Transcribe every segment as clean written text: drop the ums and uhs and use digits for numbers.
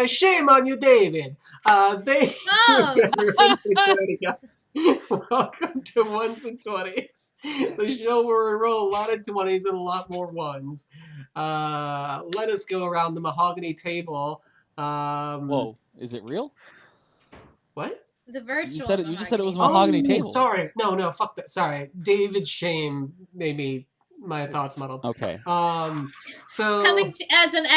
Shame on you, David. Thank you for joining us. Welcome to Ones and Twenties, the show where we roll a lot of 20s and a lot more ones. Let us go around the mahogany table. Whoa, is it real? What? The virtual. You just said it was a mahogany table. Sorry. No, fuck that. Sorry. David's shame made me my thoughts muddled. Okay. So coming as an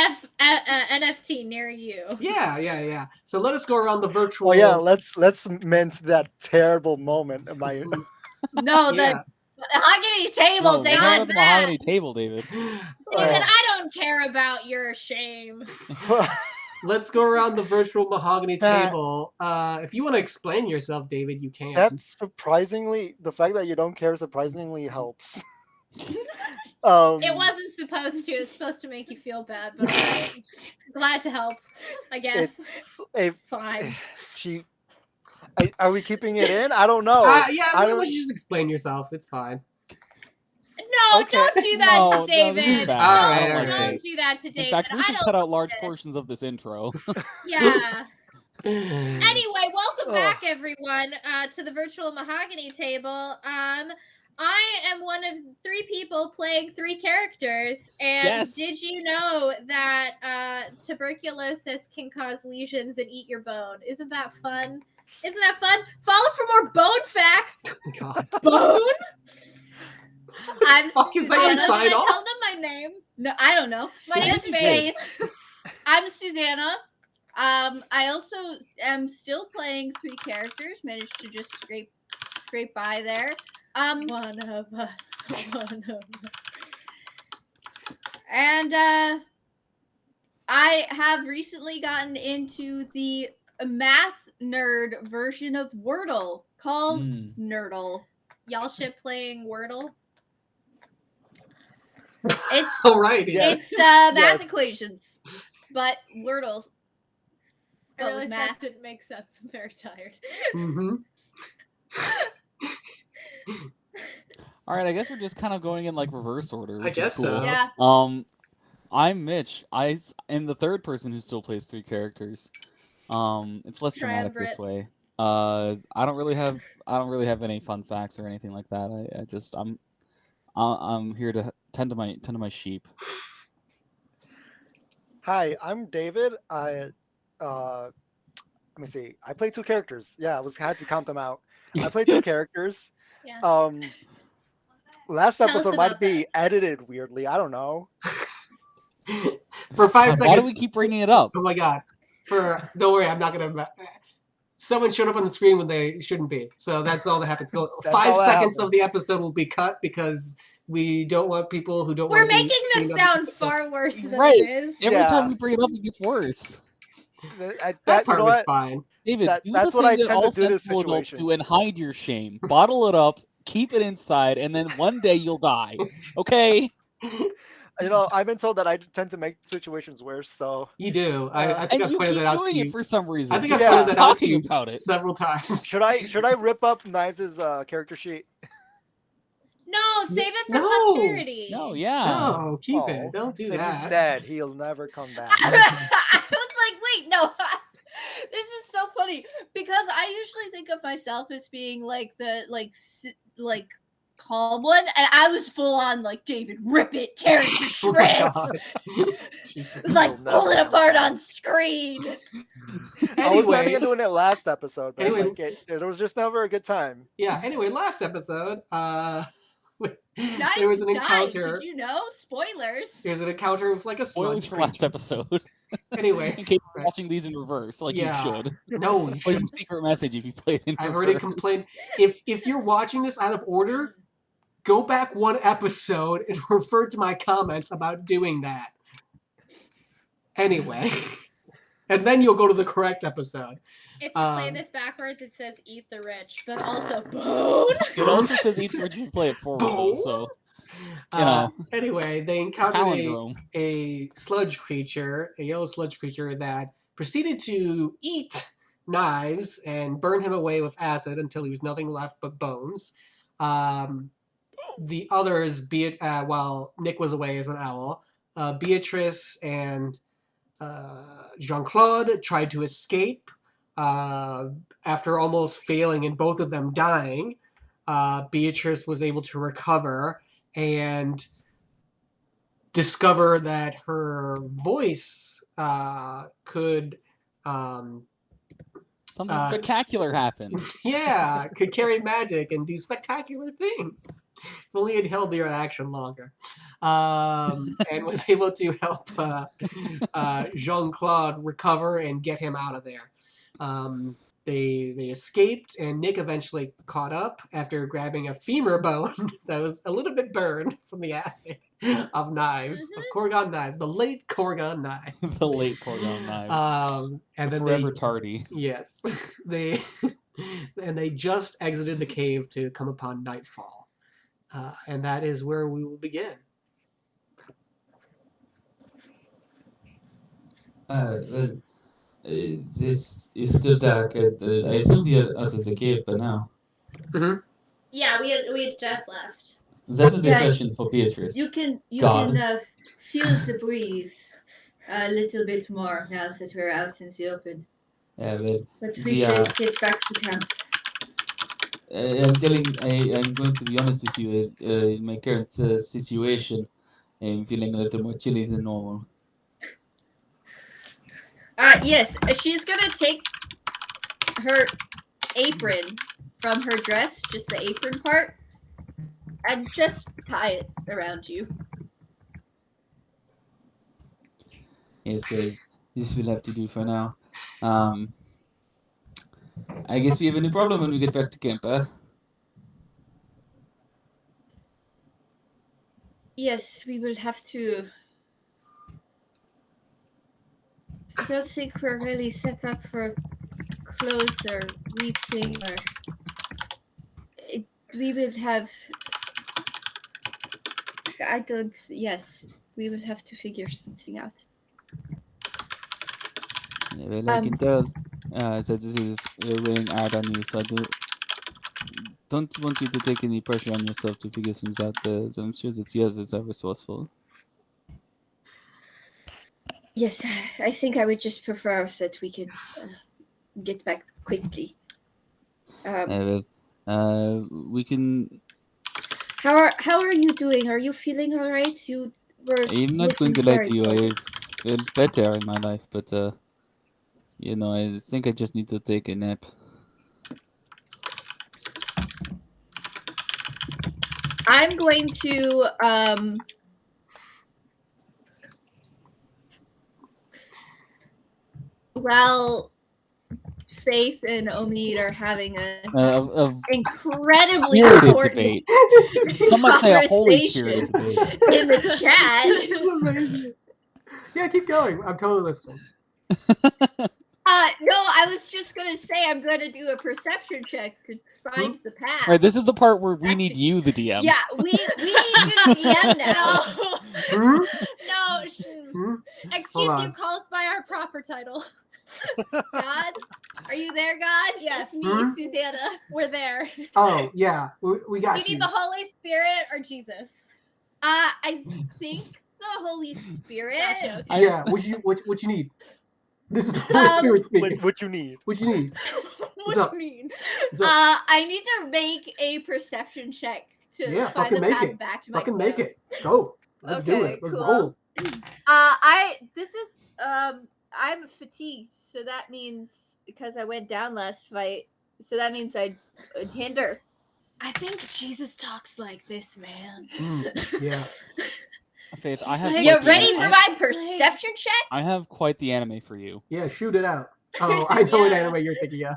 NFT near you. Yeah. So let us go around the virtual. Oh yeah, let's mint that terrible moment. No, Yeah. the mahogany table, No, David. we're not at the mahogany table, David. David, I don't care about your shame. Let's go around the virtual mahogany table. If you want to explain yourself, David, you can. That's surprisingly, the fact that you don't care surprisingly helps. It wasn't supposed to. It's supposed to make you feel bad, but I'm glad to help, I guess. Fine. Are we keeping it in? I don't know. Why don't you just explain yourself? It's fine. No, okay. Don't do that to David. All right, don't do that to David. In fact, we should cut out large portions of this intro. Yeah. Anyway, welcome back, everyone, to the virtual mahogany table. I am one of 3 people playing 3 characters, and did you know that tuberculosis can cause lesions and eat your bone? Isn't that fun? Follow for more bone facts. God. Bone? I'm fuck is that your sign off? Tell them my name. No, I don't know. My name is Faith. I'm Susanna. I also am still playing 3 characters. Managed to just scrape by there. One of us. And I have recently gotten into the math nerd version of Wordle called Nerdle. Y'all should playing Wordle? It's all right. It's math equations, but Wordle. I realized that didn't make sense. I'm very tired. Mm-hmm. All right, I guess we're just kind of going in like reverse order. I guess so. Yeah. I'm Mitch. I am the 3rd person who still plays 3 characters. It's less dramatic this way. I don't really have any fun facts or anything like that. I'm here to tend to my sheep. Hi, I'm David. Let me see. I play 2 characters. Yeah, had to count them out. I play 2 characters. Yeah. Last episode might be edited weirdly. I don't know. For 5 seconds. Why do we keep bringing it up? Oh my god. Don't worry, I'm not gonna. Someone showed up on the screen when they shouldn't be. So that's all that happens. So 5 seconds of the episode will be cut because we don't want people who don't. We're making this sound far worse than it is. Every time we bring it up, it gets worse. That part was fine. David, that's what I tend to do. Sensible adults do and hide your shame. Bottle it up, keep it inside, and then one day you'll die. Okay. I've been told that I tend to make situations worse. So you do. I think I pointed that out to you for some reason. I think I pointed that out to you about it several times. Should I rip up Knives' character sheet? No, save it for posterity. No, yeah. No, keep it. Don't do that. He's dead. He'll never come back. I was like, wait, no. This is so funny because I usually think of myself as being like the calm one, and I was full on like David, rip it, tear it to shreds. It was like pull it apart on screen. I was planning on doing it last episode, but it was just never a good time. Yeah. Anyway, last episode, Nice there was an encounter. Did you know? Spoilers. There's an encounter with like a spoilers sludge for last episode. Anyway, in case you're watching these in reverse, like you should. No, you should. A secret message if you play it in reverse. I've already complained. If you're watching this out of order, go back 1 episode and refer to my comments about doing that. Anyway, and then you'll go to the correct episode. If you play this backwards, it says "Eat the Rich," but also "Bone." It also says "Eat the Rich" if you play it forward. So, Anyway, they encountered a sludge creature, a yellow sludge creature that proceeded to eat Knives and burn him away with acid until he was nothing left but bones. The others, while Nick was away as an owl, Beatrice and Jean-Claude tried to escape after almost failing and both of them dying. Beatrice was able to recover and discover that her voice could Something spectacular happened. yeah, could carry magic and do spectacular things. If only it held their action longer. And was able to help Jean-Claude recover and get him out of there. They escaped, and Nick eventually caught up after grabbing a femur bone that was a little bit burned from the acid of knives, of Corgon knives, the late Corgon knives. The late Corgon knives. And then forever tardy. Yes, they just exited the cave to come upon nightfall, and that is where we will begin. This is still dark. I assume we are out of the cave by now. Mm-hmm. Yeah, we had just left. That was a Yeah, question for Beatrice. You can God. feel the breeze a little bit more now that we're out in the open. Yeah, but But we should get back to camp. I'm going to be honest with you. In my current situation, I'm feeling a little more chilly than normal. Yes, she's gonna take her apron from her dress, just the apron part, and just tie it around you. Yes, this will have to do for now. I guess we have a new problem when we get back to camp, huh? Yes, we will have to. I don't think we're really set up for clothes or weeping or. We will have. I don't. Yes, we will have to figure something out. Yeah, well, I can tell that this is weighing hard on you, so I don't want you to take any pressure on yourself to figure things out. So I'm sure that you guys are resourceful. Yes, I think I would just prefer that we can get back quickly. We can. How are you doing? Are you feeling all right? You were. I'm not going to lie to you. I felt better in my life, but I think I just need to take a nap. I'm going to Well, Faith and Omid are having an incredibly spirited important debate. Some might say a holy spirited debate. in the chat. Amazing. Yeah, keep going. I'm totally listening. No, I was just gonna say I'm gonna do a perception check to find the path. Right, this is the part where we need you, the DM. Yeah, we need you to DM now. Hmm? No, Hmm? excuse Hold you, on. call us by our proper title. God, are you there, God? Yes. It's me, Hmm? Susanna. We're there. Oh, yeah. We Do got you you. need the Holy Spirit or Jesus? I think the Holy Spirit. Gotcha, okay. Yeah, what you need? This is the Holy Spirit speaking. What you need? What you need? What up? do you mean? What's up? I need to make a perception check to Yeah, find fucking the make path it. back to my Fucking make camp. it. Go. Let's do Okay, it. Let's cool. roll. I'm fatigued, so that means because I went down last fight, so that means I'd hinder. I think Jesus talks like this, man. Yeah. Faith, I have. Like, You quite the ready anime- for my perception check? I have quite the anime for you. Yeah, shoot it out. Oh, I know what Yeah. anime you're thinking of.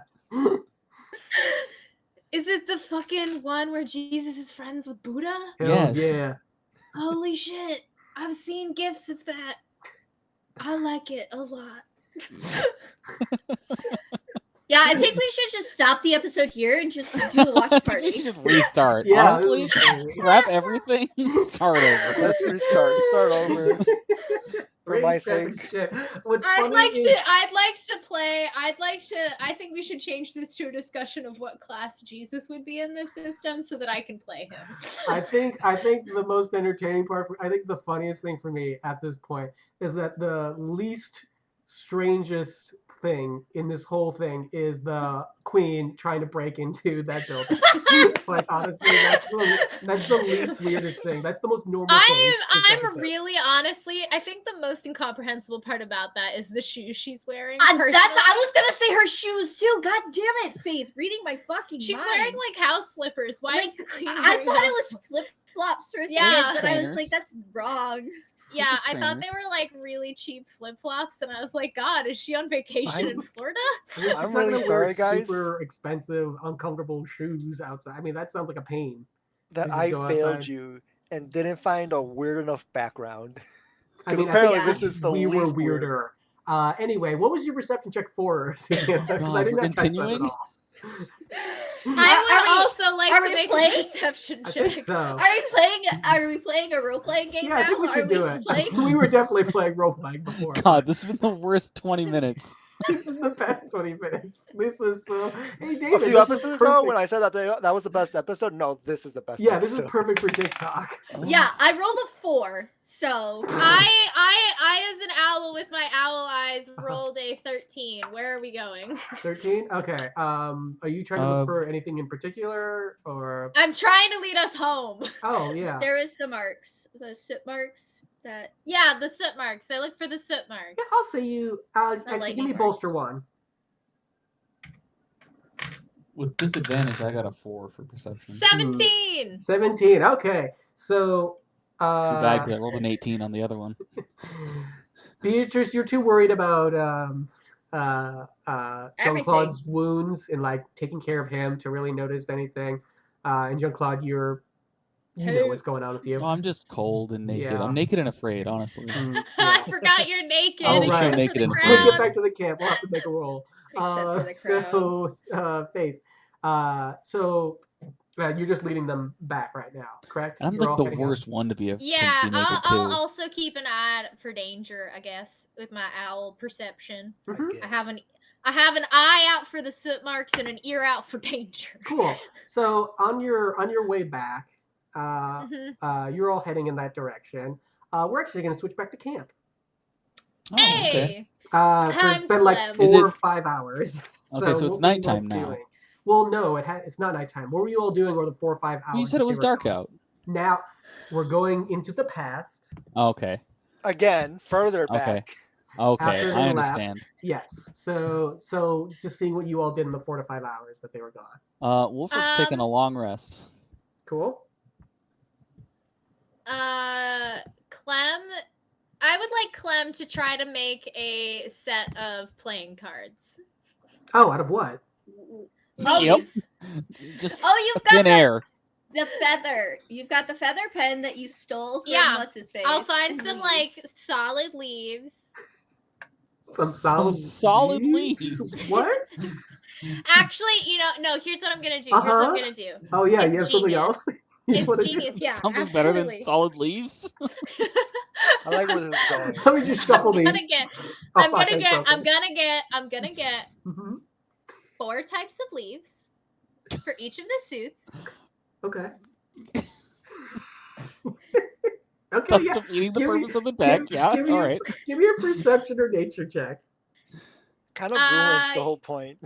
Is it the fucking one where Jesus is friends with Buddha? Hells Yes. yeah. Holy shit. I've seen gifs of that. I like it a lot. Yeah, I think we should just stop the episode here and just do a watch I think party. we should restart. Yeah, Honestly, this is- scrap everything. Start over. Let's restart. Start over. For Great my scrapping sake. shit. What's I'd funny like is to I think we should change this to a discussion of what class Jesus would be in this system so that I can play him. I think the most entertaining part, I think the funniest thing for me at this point is that the least strangest thing in this whole thing is the queen trying to break into that building. Like honestly, that's the least weirdest thing. That's the most normal thing. I'm really honestly, I think the most incomprehensible part about that is the shoes she's wearing. I was gonna say her shoes too. God damn it, Faith, reading my fucking She's mind. wearing like house slippers. Why Like, is the queen I wearing thought it house was flip flops for a second, Yeah. but I was Trainers. like, that's wrong. Yeah, Just I thought trainers. they were like really cheap flip flops, and I was like, God, is she on vacation in Florida? I mean, she's I'm not really gonna wear sorry, guys. super expensive, uncomfortable shoes outside. I mean, that sounds like a pain. That Just I go failed outside. you and didn't find a weird enough background. I mean, apparently I think this is the we were least weird. weirder. Anyway, what was your perception check for, Susanna? Because I God, did we're not catch that at continuing? all. I would also like are to we make playing? a perception I check. think so. Are we playing a role playing game Yeah, now? I think we should do it. Playing? We were definitely playing role playing before. God, this has been the worst 20 minutes. This is the best 20 minutes. This is so. Hey, A David, few this is episodes ago, when perfect. I said that was the best episode, no, this is the best Yeah, this is episode. perfect for Dick Talk. Yeah, I rolled a 4, so I as an owl with my owl eyes rolled a 13. Where are we going? 13? Okay. Are you trying to look for anything in particular, or? I'm trying to lead us home. Oh yeah. there is the marks, the soot marks that. Yeah, the soot marks. I look for the soot marks. Yeah, I'll say you. Actually, give lightning me bolster one. With disadvantage, I got a 4 for perception. 17. 17. Okay. So. Too bad because I rolled an 18 on the other one. Beatrice, you're too worried about Jean-Claude's Everything. wounds and like taking care of him to really notice anything. And Jean-Claude, you know what's going on with you. Oh, I'm just cold and naked. Yeah. I'm naked and afraid, honestly. Mm, I yeah. forgot you're naked. Oh, Just show right. naked and The We'll afraid. get crowd. back to the camp. We'll have to make a roll. Except for the crowd. Faith. You're just leading them back right now, correct? I'm You're like all the heading out. worst one to be a Yeah, to be naked I'll too. also keep an eye out for danger, I guess, with my owl perception. Mhm. I have an eye out for the soot marks and an ear out for danger. Cool. So on your way back, Mhm. you're all heading in that direction. We're actually going to switch back to camp. Oh, okay. Hey, 'Cause it's I'm been like Clem. 4 Is or it- 5 hours. Okay, so it's what were you all nighttime now. doing? Well, no, it's not nighttime. What were you all doing over the 4 or 5 hours? Well, you said that it they was were dark gone? out. Now we're going into the past. Oh, okay. Again, further Okay. back. Okay, After they I left. understand. Yes. So just seeing what you all did in the 4 to 5 hours that they were gone. Wolford's taking a long rest. Cool. Clem, I would like Clem to try to make a set of playing cards. Oh, out of what? Oh, Yep. you've- Just you've got thin air. the feather. You've got the feather pen that you stole from Yeah, what's his face. I'll find and some you like used. solid leaves. Some Some solid leaves. What? Actually, no, here's what I'm gonna do. Oh yeah, It's you have something genius. else? You It's wanna do- genius, yeah. Something absolutely. better than solid leaves. I like where this is going. Let me just shuffle I'm these. gonna get Oh, I'm fuck, gonna I get broke I'm it. gonna get Mhm. 4 types of leaves for each of the suits. Okay. Okay, That's yeah. defeating the Give me- purpose of the deck. Yeah, give me all your- right. Give me a perception or nature check. Kind of ruins the Uh, whole point.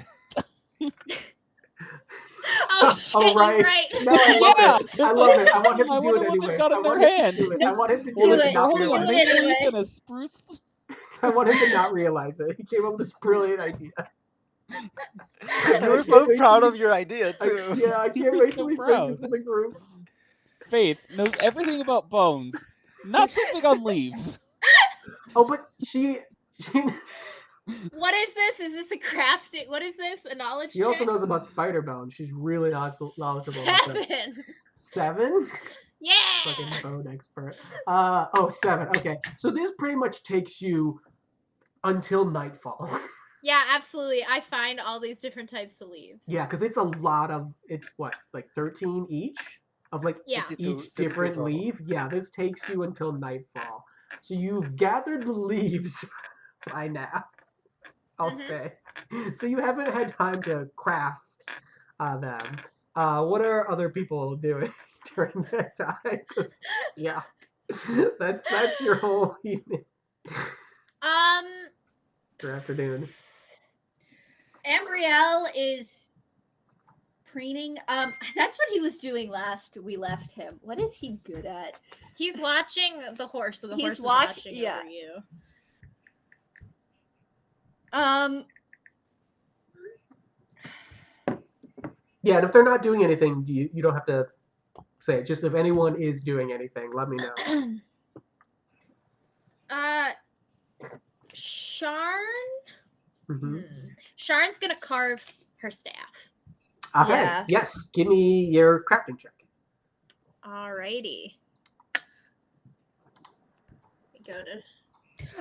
Oh shit, Oh, right. you're right. No, I love Yeah, it. I love it. I want him to I do wonder it what they've anyways. got in I their want him to hand. do it. I want him to do Well, it they're and not holding a realize mint it. anyway. leaf and a spruce. I want him to not realize it. He came up with this brilliant idea. You were so proud of your idea too. I can't was wait so till he proud. brings it to the group. Faith knows everything about bones, not so big on leaves. Oh, but she What is this? Is this a crafting? What is this? A knowledge she also check? knows about spider bones. She's really knowledgeable about that. 7. 7? Yeah. Fucking bone expert. 7. Okay. So this pretty much takes you until nightfall. Yeah, absolutely. I find all these different types of leaves. Yeah, because it's a lot of, it's what, like 13 each? Of like Yeah. 52 each different total. leaf? Yeah, this takes you until nightfall. So you've gathered the leaves by now, I'll Mhm. say. So you haven't had time to craft them. What are other people doing during that time? 'Cause, yeah, that's your whole evening. or afternoon. Ambrielle is preening. That's what he was doing last we left him. What is he good at? He's watching the horse, so the horse is watching watching over you. Yeah, and if they're not doing anything, you don't have to say it. Just if anyone is doing anything, let me know. Sharn? Mm-hmm. Sharn's gonna carve her staff. Okay. Yeah. Yes. Give me your crafting check. Alrighty. Go to.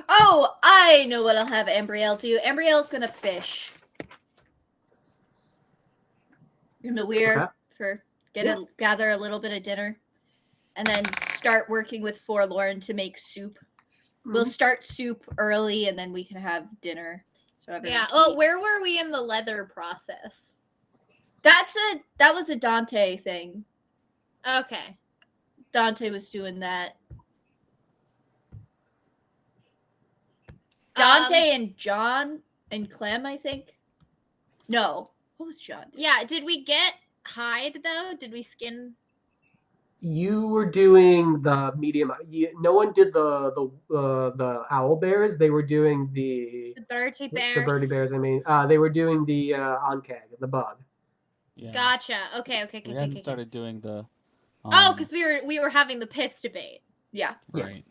Oh, I know what I'll have Ambrielle do. Ambrielle's gonna fish in the weir for gather a little bit of dinner, and then start working with Forlorn to make soup. We'll start soup early, and then we can have dinner. So yeah. Oh, where were we in the leather process? That was a Dante thing. Okay. Dante was doing that. Dante and John and Clem, I think. No, what was John? Yeah. Did we get hide though? Did we skin? You were doing the medium. No one did the owl bears. They were doing the birdie bears. The birdie bears. I mean, they were doing the oncag, the bug. Yeah. Gotcha. Okay. We hadn't started doing the. Because we were having the piss debate. Yeah. Right.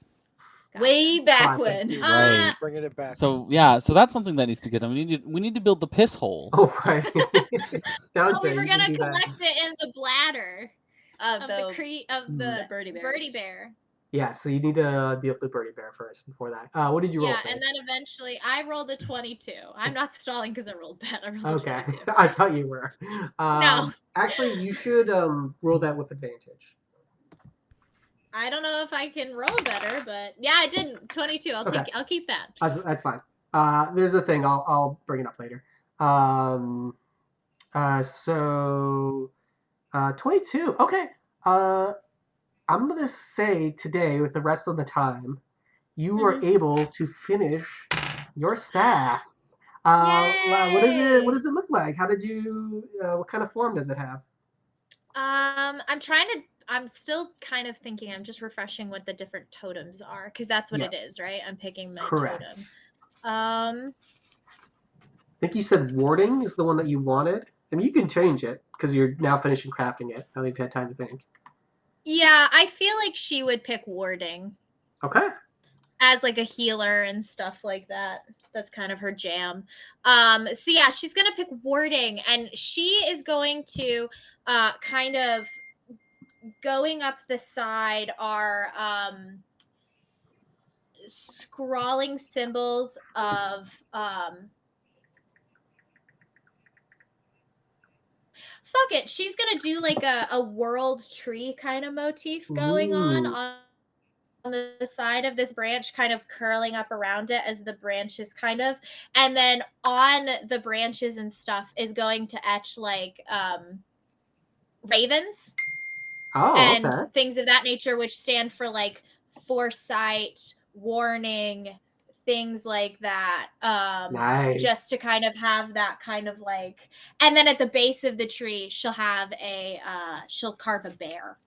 Gotcha. Way back when. Right. Bringing it back. So so that's something that needs to get done. We need to build the piss hole. Oh right. Dante, we were gonna collect it in the bladder of the birdie bear. Yeah, so you need to deal with the birdie bear first before that. What did you roll? Yeah, and then eventually I rolled a 22. I'm not stalling because I rolled bad. I rolled a 22. I thought you were. No. Actually, you should roll that with advantage. I don't know if I can roll better, but yeah, I didn't. 22. I'll keep that. That's fine. There's a thing. I'll bring it up later. So 22. Okay. I'm gonna say today, with the rest of the time, you were able to finish your staff. What does it look like? How did you? What kind of form does it have? I'm still kind of thinking. I'm just refreshing what the different totems are because that's what it is, right? I'm picking the totem. I think you said warding is the one that you wanted. I mean, you can change it because you're now finishing crafting it. Now that you've had time to think. Yeah, I feel like she would pick warding. Okay. As like a healer and stuff like that. That's kind of her jam. So yeah, she's gonna pick warding, and she is going to kind of going up the side are scrawling symbols of fuck it. She's gonna do like a world tree kind of motif going on the side of this branch, kind of curling up around it as the branches kind of, and then on the branches and stuff is going to etch like ravens and things of that nature, which stand for like foresight, warning, things like that. Nice. Just to kind of have that kind of like, and then at the base of the tree she'll have she'll carve a bear,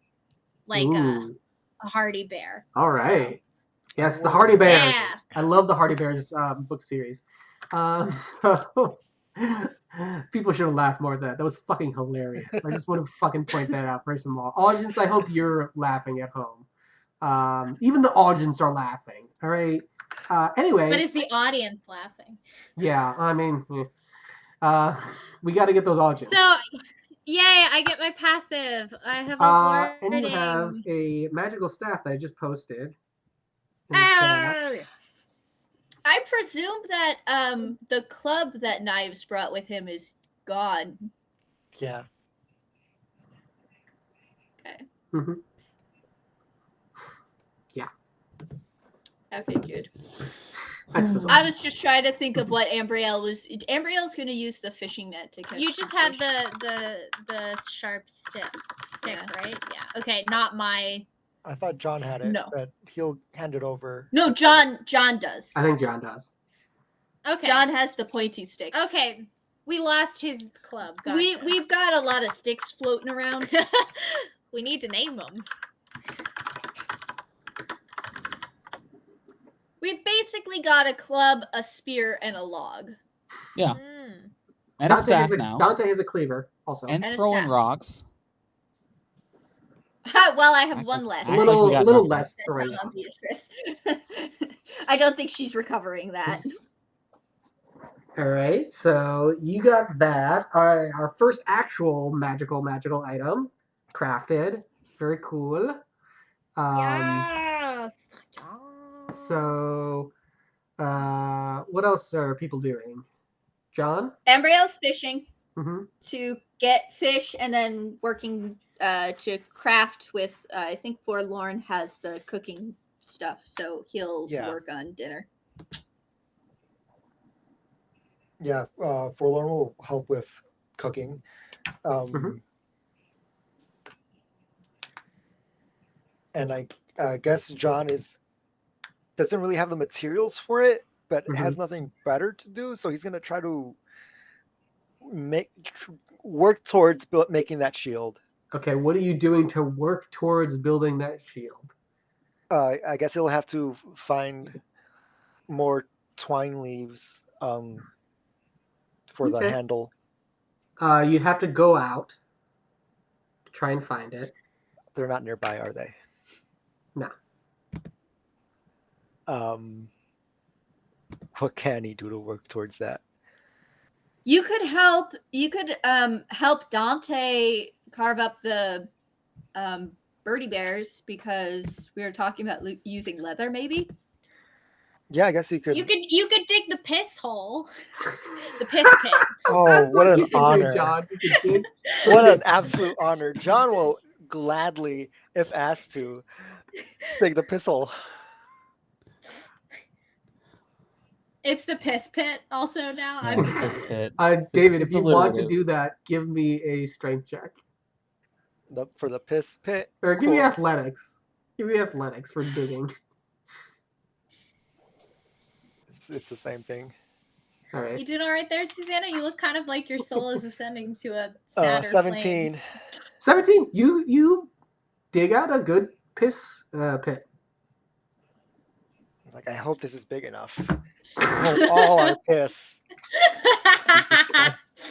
like a hardy bear. All right. So, yes, the Hardy Bears. Yeah. I love the Hardy Bears book series. So people should have laughed more at that. That was fucking hilarious. I just want to fucking point that out first of all. Audience, I hope you're laughing at home. Even the audience are laughing. All right. Anyway. But is the audience laughing? Yeah, I mean, we got to get those audience. So, yay! I get my passive. I have a and you have a magical staff that I just posted. I presume that the club that Knives brought with him is gone. Yeah. Okay. Mm-hmm. Yeah. I figured. I was just trying to think of what Ambrielle was. Ambrielle's going to use the fishing net to catch. You just had the sharp stick, yeah. Right? Yeah. Okay, not my. I thought John had it. No. But he'll hand it over. No, John does. I think John does. Okay. John has the pointy stick. Okay. We lost his club. Gotcha. We've got a lot of sticks floating around. We need to name them. We've basically got a club, a spear, and a log. Yeah. Mm. And a Dante staff has a, now. Dante has a cleaver also. And And a throwing staff. rocks. Well, I have Act one like- less. a act like we little got little nothing. less That's throwing how I'm rocks. Beatrice. I don't think she's recovering that. All right, so you got that. Our first actual magical item crafted. Very cool. Yeah. So, what else are people doing? John? Ambriel's fishing Mm-hmm. to get fish and then working to craft with, I think Forlorn has the cooking stuff, so he'll Yeah. work on dinner. Yeah, Forlorn will help with cooking. Mhm. And I guess John doesn't really have the materials for it, but has nothing better to do, so he's gonna try to work towards making that shield. Okay, what are you doing to work towards building that shield? I guess he'll have to find more twine leaves for the Okay. handle. You'd have to go out to try and find it. They're not nearby, are they? No. What can he do to work towards that? You could help. You could help Dante carve up the birdie bears because we were talking about using leather, maybe. Yeah, I guess he could. You could dig the piss hole. The piss pit. Oh, That's what an you can honor! do, John. You can dig. What an absolute honor! John will gladly, if asked to, take the pistol. It's the piss pit also now. Yeah, I'm the piss pit. David, it's if you want to alliterative. do that, give me a strength check. For the piss pit. Or give me Cool. athletics. Give me athletics for digging. It's the same thing. All You right. doing all right there, Susanna? You look kind of like your soul is ascending to a sadder plane. 17. 17. You dig out a good piss pit. Like, I hope this is big enough. All our piss. Jesus Christ.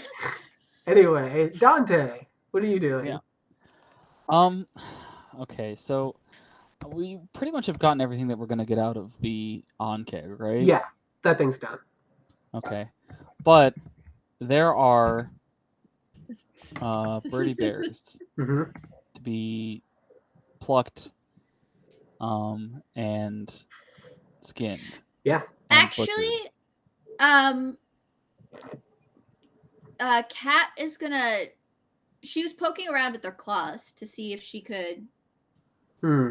Anyway, Dante, what are you doing? Yeah. Okay, so we pretty much have gotten everything that we're gonna get out of the on-keg, right? Yeah, that thing's done. Okay. But there are birdie bears Mm-hmm. to be plucked and skinned. Yeah. and butchered. Actually, Kat is gonna. She was poking around with her claws to see if she could.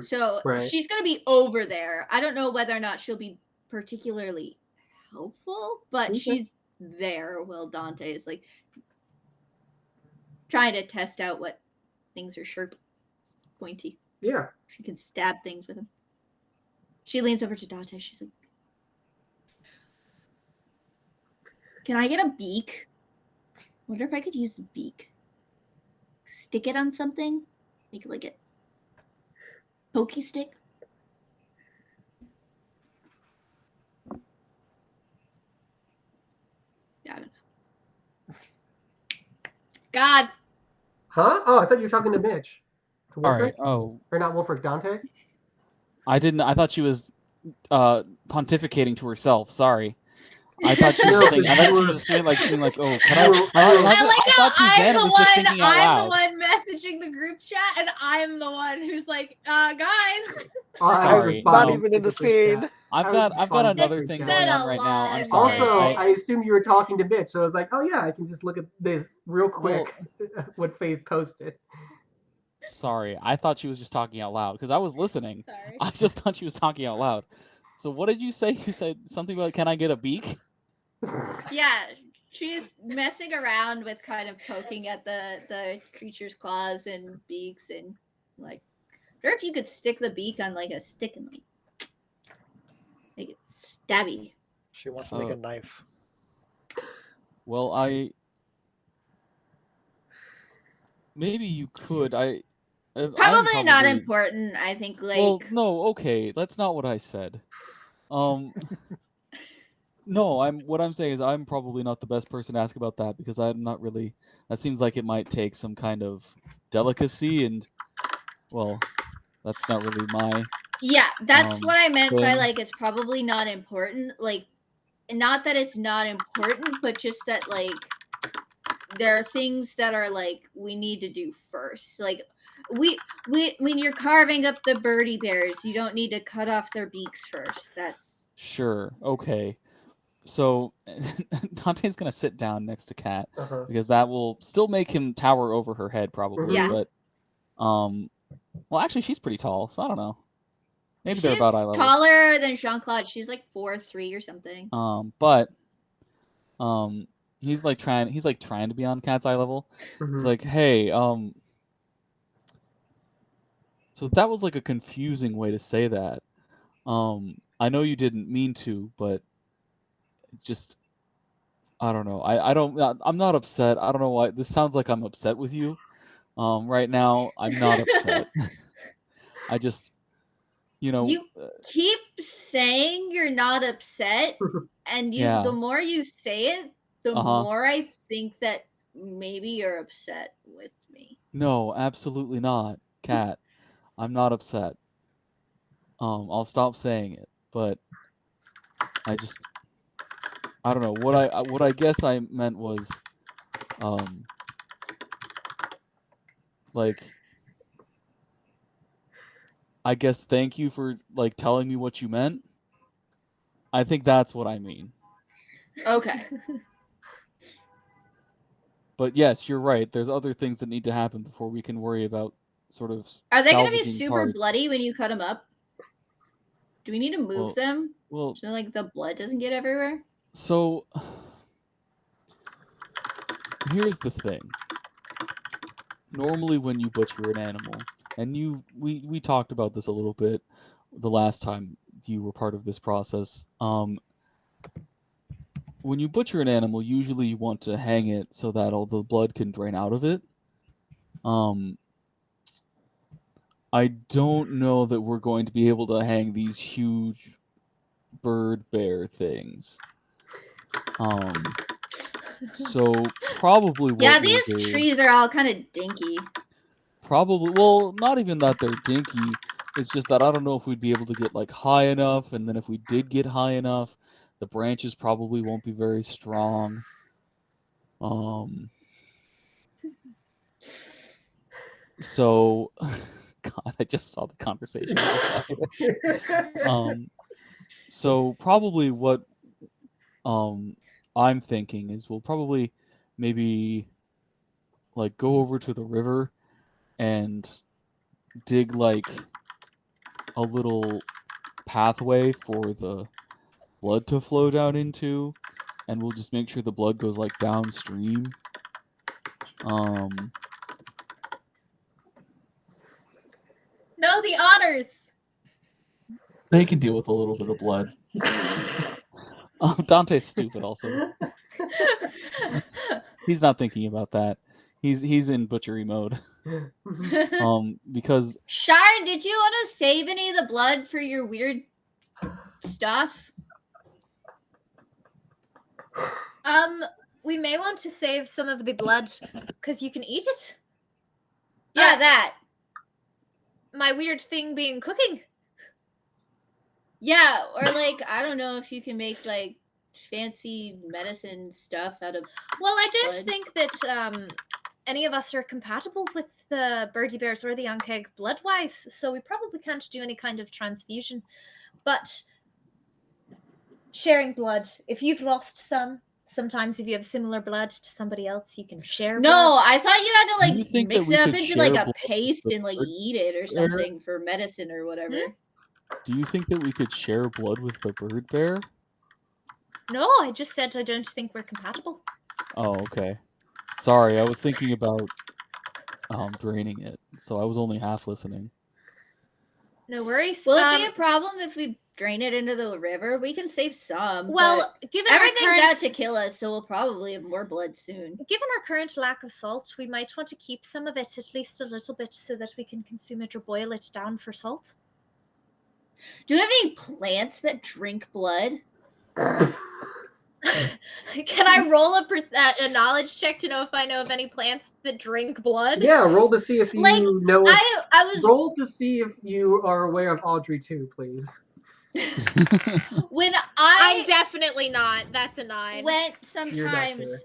So right. she's gonna be over there. I don't know whether or not she'll be particularly helpful, but Okay. she's there while Dante is like trying to test out what things are sharp, pointy. Yeah. She can stab things with them. She leans over to Dante. She's like, "Can I get a beak? Wonder if I could use the beak. Stick it on something? Make it like a pokey stick?" Yeah, I don't know. God. Huh? Oh, I thought you were talking to Mitch. To All Wolfric? right. Oh, Or not Wolfric, Dante? I didn't. I thought she was pontificating to herself. Sorry. I thought she was just saying. I thought she was just saying like, "Oh, can I?" I like I how thought Susanna was just thinking out I'm the loud. one messaging the group chat, and I'm the one who's like, guys. I was Sorry, responding no. Not even to in the group scene. chat. I've I got was another responding thing to going chat. on right now. I'm It's sorry. Also, Okay. I assumed you were talking to Mitch, so I was like, oh yeah, I can just look at this real quick, what Faith posted. Sorry, I thought she was just talking out loud because I was listening. Sorry. I just thought she was talking out loud. So what did you say? You said something about, "Can I get a beak?" Yeah, she's messing around with kind of poking at the creature's claws and beaks and like, I wonder if you could stick the beak on like a stick and like make it stabby. She wants to make Oh. a knife. Well, maybe you could. I'm Probably not important. I think Well, no, okay, that's not what I said. No, what I'm saying is I'm probably not the best person to ask about that because I'm not really. That seems like it might take some kind of delicacy, and well, that's not really my. Yeah, that's what I meant by thing. it's probably not important. Not that it's not important, but just that there are things that are we need to do first. When you're carving up the birdie bears, you don't need to cut off their beaks first. That's Sure. Okay. So Dante's gonna sit down next to Kat because that will still make him tower over her head probably. Yeah. But well, actually, she's pretty tall, so I don't know. Maybe they're she's about eye level. taller than Jean-Claude. She's 4'3" or something. But he's trying to be on Kat's eye level. He's like, hey, so that was a confusing way to say that. I know you didn't mean to, but just I don't know. I'm not upset. I don't know why. This sounds like I'm upset with you. Right now I'm not upset. I just, You keep saying you're not upset, and the more you say it, the more I think that maybe you're upset with me. No, absolutely not, Kat. I'm not upset. I'll stop saying it, but I don't know. What I guess I meant was, I guess thank you for telling me what you meant. I think that's what I mean. Okay. But yes, you're right. There's other things that need to happen before we can worry about sort of. Are they going to be super bloody when you cut them up? Do we need to move them? Well, so the blood doesn't get everywhere? So here's the thing. Normally when you butcher an animal, and we talked about this a little bit the last time you were part of this process. When you butcher an animal, usually you want to hang it so that all the blood can drain out of it. I don't know that we're going to be able to hang these huge bird bear things. So probably what these trees are all kind of dinky. Probably, well, not even that they're dinky. It's just that I don't know if we'd be able to get high enough, and then if we did get high enough, the branches probably won't be very strong. So, God, I just saw the conversation. So probably what I'm thinking is we'll probably maybe go over to the river and dig a little pathway for the blood to flow down into, and we'll just make sure the blood goes downstream. No, the honors. They can deal with a little bit of blood. Dante's stupid also. He's not thinking about that. He's in butchery mode. Because Sharon, did you want to save any of the blood for your weird stuff? We may want to save some of the blood because you can eat it. Yeah, that. My weird thing being cooking. Yeah, or I don't know if you can make fancy medicine stuff out of. Well, I don't blood. think that any of us are compatible with the birdie bears or the Yonkeg blood-wise, so we probably can't do any kind of transfusion. But sharing blood, if you've lost some, sometimes if you have similar blood to somebody else, you can share blood. No, I thought you had to mix it up into a blood paste and eat it or something for medicine or whatever. Do you think that we could share blood with the bird bear? No, I just said I don't think we're compatible. Oh, okay. Sorry, I was thinking about draining it, so I was only half listening. No worries. Will it be a problem if we drain it into the river? We can save some. Well, given our everything's current, out to kill us, so we'll probably have more blood soon. given our current lack of salt, we might want to keep some of it, at least a little bit, so that we can consume it or boil it down for salt. Do you have any plants that drink blood? Can I roll a knowledge check to know if I know of any plants that drink blood? Yeah, roll to see if you Like, know. I was Roll to see if you are aware of Audrey too, please. when I'm I definitely not. That's a 9. went You're not sometimes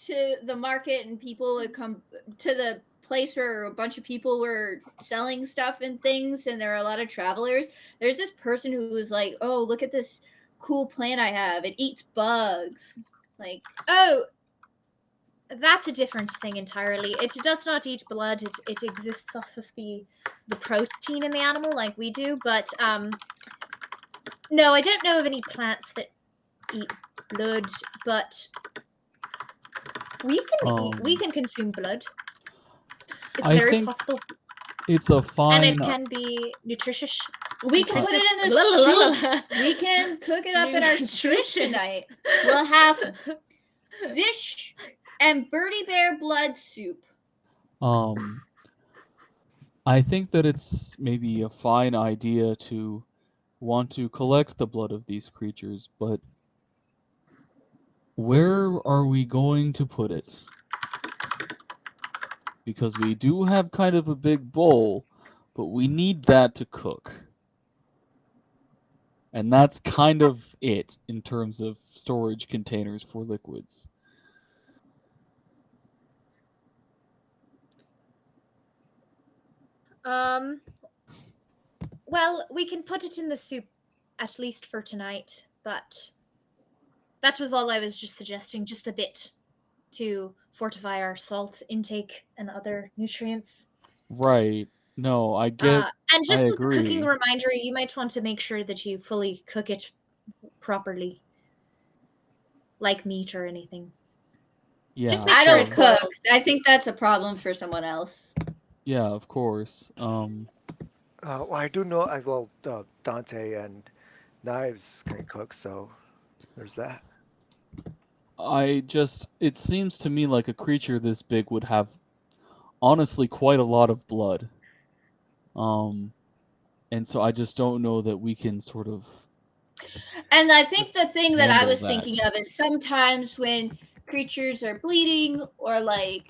sure. to the market and people would come to the place where a bunch of people were selling stuff and things, and there were a lot of travelers. There's this person who was like, "Oh, look at this cool plant I have. It eats bugs." Like, Oh, that's a different thing entirely. It does not eat blood. It exists off of the protein in the animal like we do. But no, I don't know of any plants that eat blood. But we can consume blood. It's I very think possible, it's a and fine. it can be nutritious. we can put it in the soup. We can cook it up in our soup Nutritious. tonight. We'll have fish and birdie bear blood soup. I think that it's maybe a fine idea to want to collect the blood of these creatures, but where are we going to put it? Because we do have kind of a big bowl, but we need that to cook. And that's kind of it in terms of storage containers for liquids. Well, we can put it in the soup, at least for tonight, but that was all I was just suggesting, just a bit to fortify our salt intake and other nutrients. Right. No, I get. And just I as a cooking agree. reminder, you might want to make sure that you fully cook it properly, like meat or anything. Yeah. Just make I sure don't it cook. boils. I think that's a problem for someone else. Yeah, of course. Well, I do know. Dante and Knives can cook, so there's that. It seems to me like a creature this big would have honestly quite a lot of blood. And so I just don't know that we can sort of. And I think the thing that I handle was thinking that. of is sometimes when creatures are bleeding or like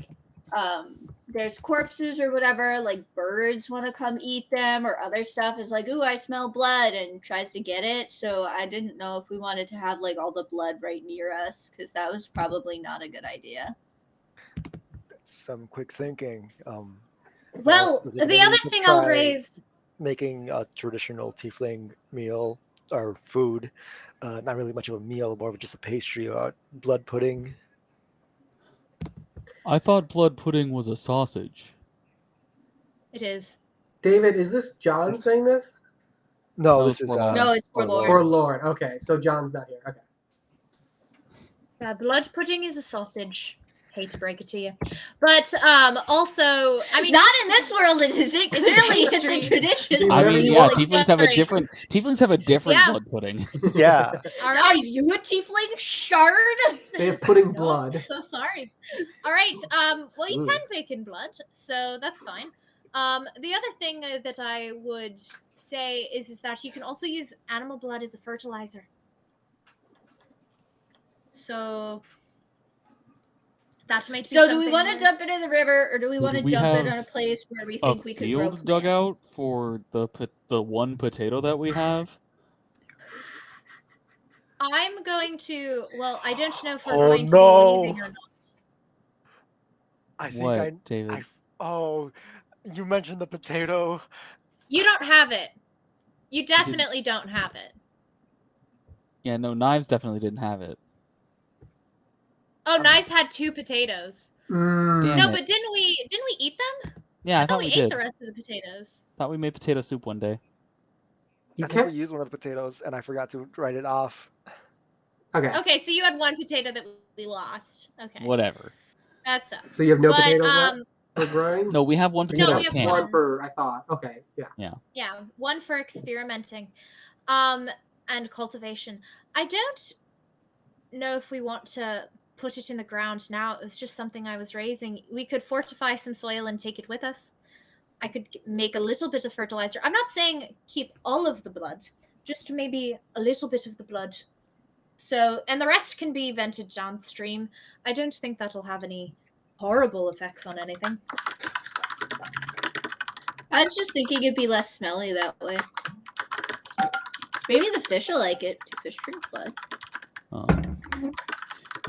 there's corpses or whatever, like birds want to come eat them or other stuff is like, ooh, I smell blood and tries to get it. So I didn't know if we wanted to have like all the blood right near us because that was probably not a good idea. Some quick thinking. Well, was it the maybe other we could thing I'll try raise. making a traditional tiefling meal or food, not really much of a meal, more of just a pastry or blood pudding. I thought blood pudding was a sausage. It is. David, is this John saying this? No, No, this it's is for No, it's for Lord. For Lord. Okay, so John's not here. Okay. Blood pudding is a sausage. Hate to break it to you, but also, I mean, Not in this world. It isn't. Clearly, it's a tradition. I Whatever mean, you yeah, want. tieflings have a different Yeah. blood pudding. Yeah. all Are right. you a tiefling shard? They have pudding No, blood. so sorry. All right. Well, you can bake in blood, so that's fine. The other thing that I would say is that you can also use animal blood as a fertilizer. So that might be. So, do we something want to where- dump it in the river, or do we want to we dump it have on a place where we A think we could grow field plants? dugout for the one potato that we have. I'm going to. Well, I don't know if we're Oh, going to no. be leaving or not. I think What, David? Oh, you mentioned the potato. You don't have it. You definitely don't have it. Yeah, no, Knives definitely didn't have it. Oh, Nice had 2 potatoes. Damn No, it. but didn't we eat them? Yeah, I thought thought we we ate did. the rest of the potatoes. Thought we made potato soup one day. You I think we can't. used one of the potatoes, and I forgot to write it off. Okay. Okay, so you had 1 potato that we lost. Okay. Whatever. That sucks. So you have no But, potatoes left for growing? No, we have one You potato we have have can. one one. for, I thought. Okay, yeah. Yeah, 1 for experimenting. And cultivation. I don't know if we want to put it in the ground now. It was just something I was raising. We could fortify some soil and take it with us. I could make a little bit of fertilizer. I'm not saying keep all of the blood, just maybe a little bit of the blood. So, and the rest can be vented downstream. I don't think that'll have any horrible effects on anything. I was just thinking it'd be less smelly that way. Maybe the fish will like it. Fish drink blood.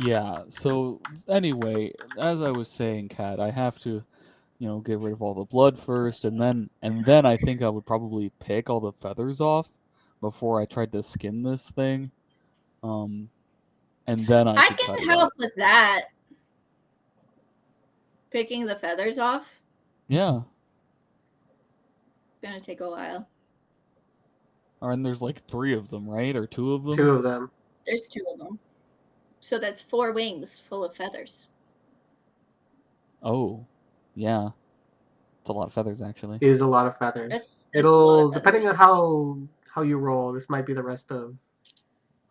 Yeah, so anyway, as I was saying, Kat, I have to, get rid of all the blood first, and then I think I would probably pick all the feathers off before I tried to skin this thing. And then I could cut can it help up. with that. Picking the feathers off. Yeah. It's gonna take a while. And there's like 3 of them, right? Or 2 of them? 2 of them. There's 2 of them. So that's 4 wings full of feathers. Oh, yeah. It's a lot of feathers, actually. It is a lot of feathers. That's It'll, of depending on feathers. how you roll, this might be the rest of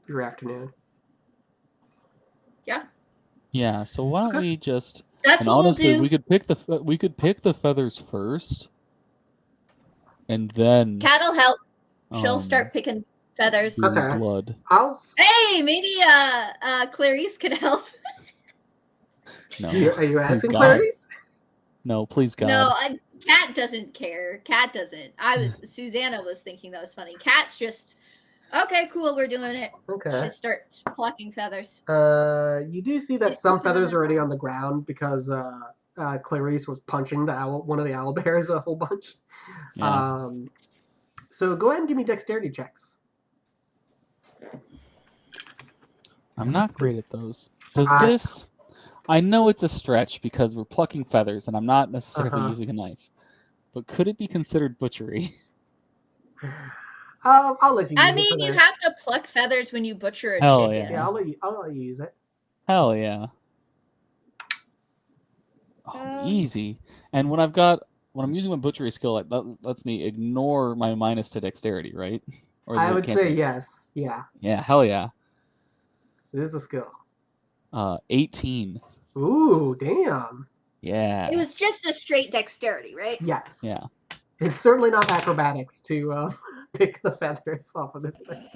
your afternoon. Yeah. Yeah, so why don't we just... That's and what honestly, we'll do. we could pick the feathers first, and then... Cat'll help. She'll start picking feathers. do Okay. blood. Hey, maybe Clarice can help. No. Are you Please, asking God. Clarice? No, please, God. No, Cat doesn't care. Cat doesn't. Susanna was thinking that was funny. Cat's just, okay, cool, we're doing it. Okay. She starts plucking feathers. You do see that some feathers are already on the ground because Clarice was punching one of the owl bears a whole bunch. Yeah. So go ahead and give me dexterity checks. I'm not great at those. Does this... I know it's a stretch because we're plucking feathers, and I'm not necessarily using a knife. But could it be considered butchery? I'll let you use I it mean, for you this. have to pluck feathers when you butcher a Hell chicken. Yeah, I'll let you use it. Hell yeah. Oh, easy. And when I'm using my butchery skill, that lets me ignore my minus to dexterity, right? Or I it would cancel? say yes. Yeah. Yeah, hell yeah. So it is a skill. 18. Ooh, damn. Yeah. It was just a straight dexterity, right? Yes. Yeah. It's certainly not acrobatics to pick the feathers off of this thing.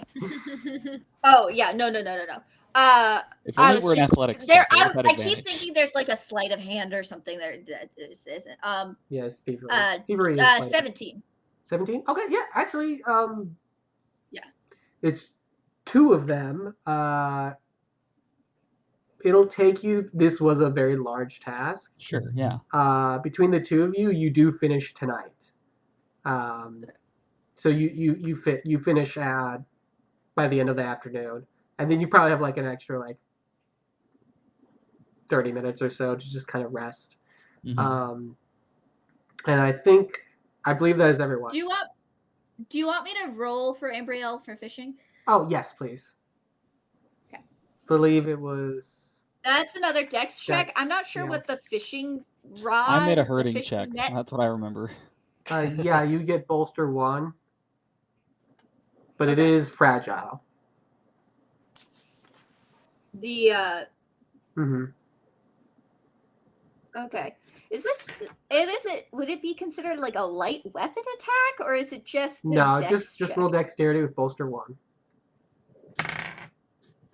Oh, yeah, no. If only we're an athletics there. check, I would've had I keep advantage. thinking there's like a sleight of hand or something there that this isn't. Yes, thievery. Thievery is 17. 17? Okay, yeah, actually, yeah. It's 2 of them. It'll take you, this was a very large task. Sure, yeah. Between the 2 of you, you do finish tonight. So you finish by the end of the afternoon. And then you probably have like an extra 30 minutes or so to just kind of rest. Mm-hmm. And I believe that is everyone. Do you want me to roll for Ambrielle for fishing? Oh, yes, please. Okay. Believe it was... That's another dex check. I'm not sure what the fishing rod... I made a herding check. Net... That's what I remember. Yeah, you get bolster 1. But it is fragile. Mm-hmm. Okay. Would it be considered like a light weapon attack, or is it just no? Just roll dexterity with bolster 1.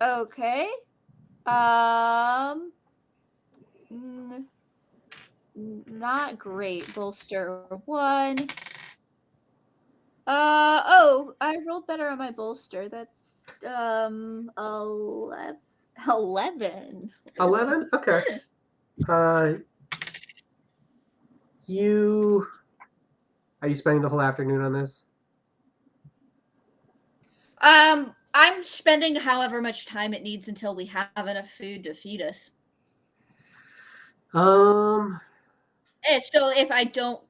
Okay. Not great. Bolster 1. I rolled better on my bolster. That's 11. 11? Okay. Are you spending the whole afternoon on this? I'm spending however much time it needs until we have enough food to feed us. So if I don't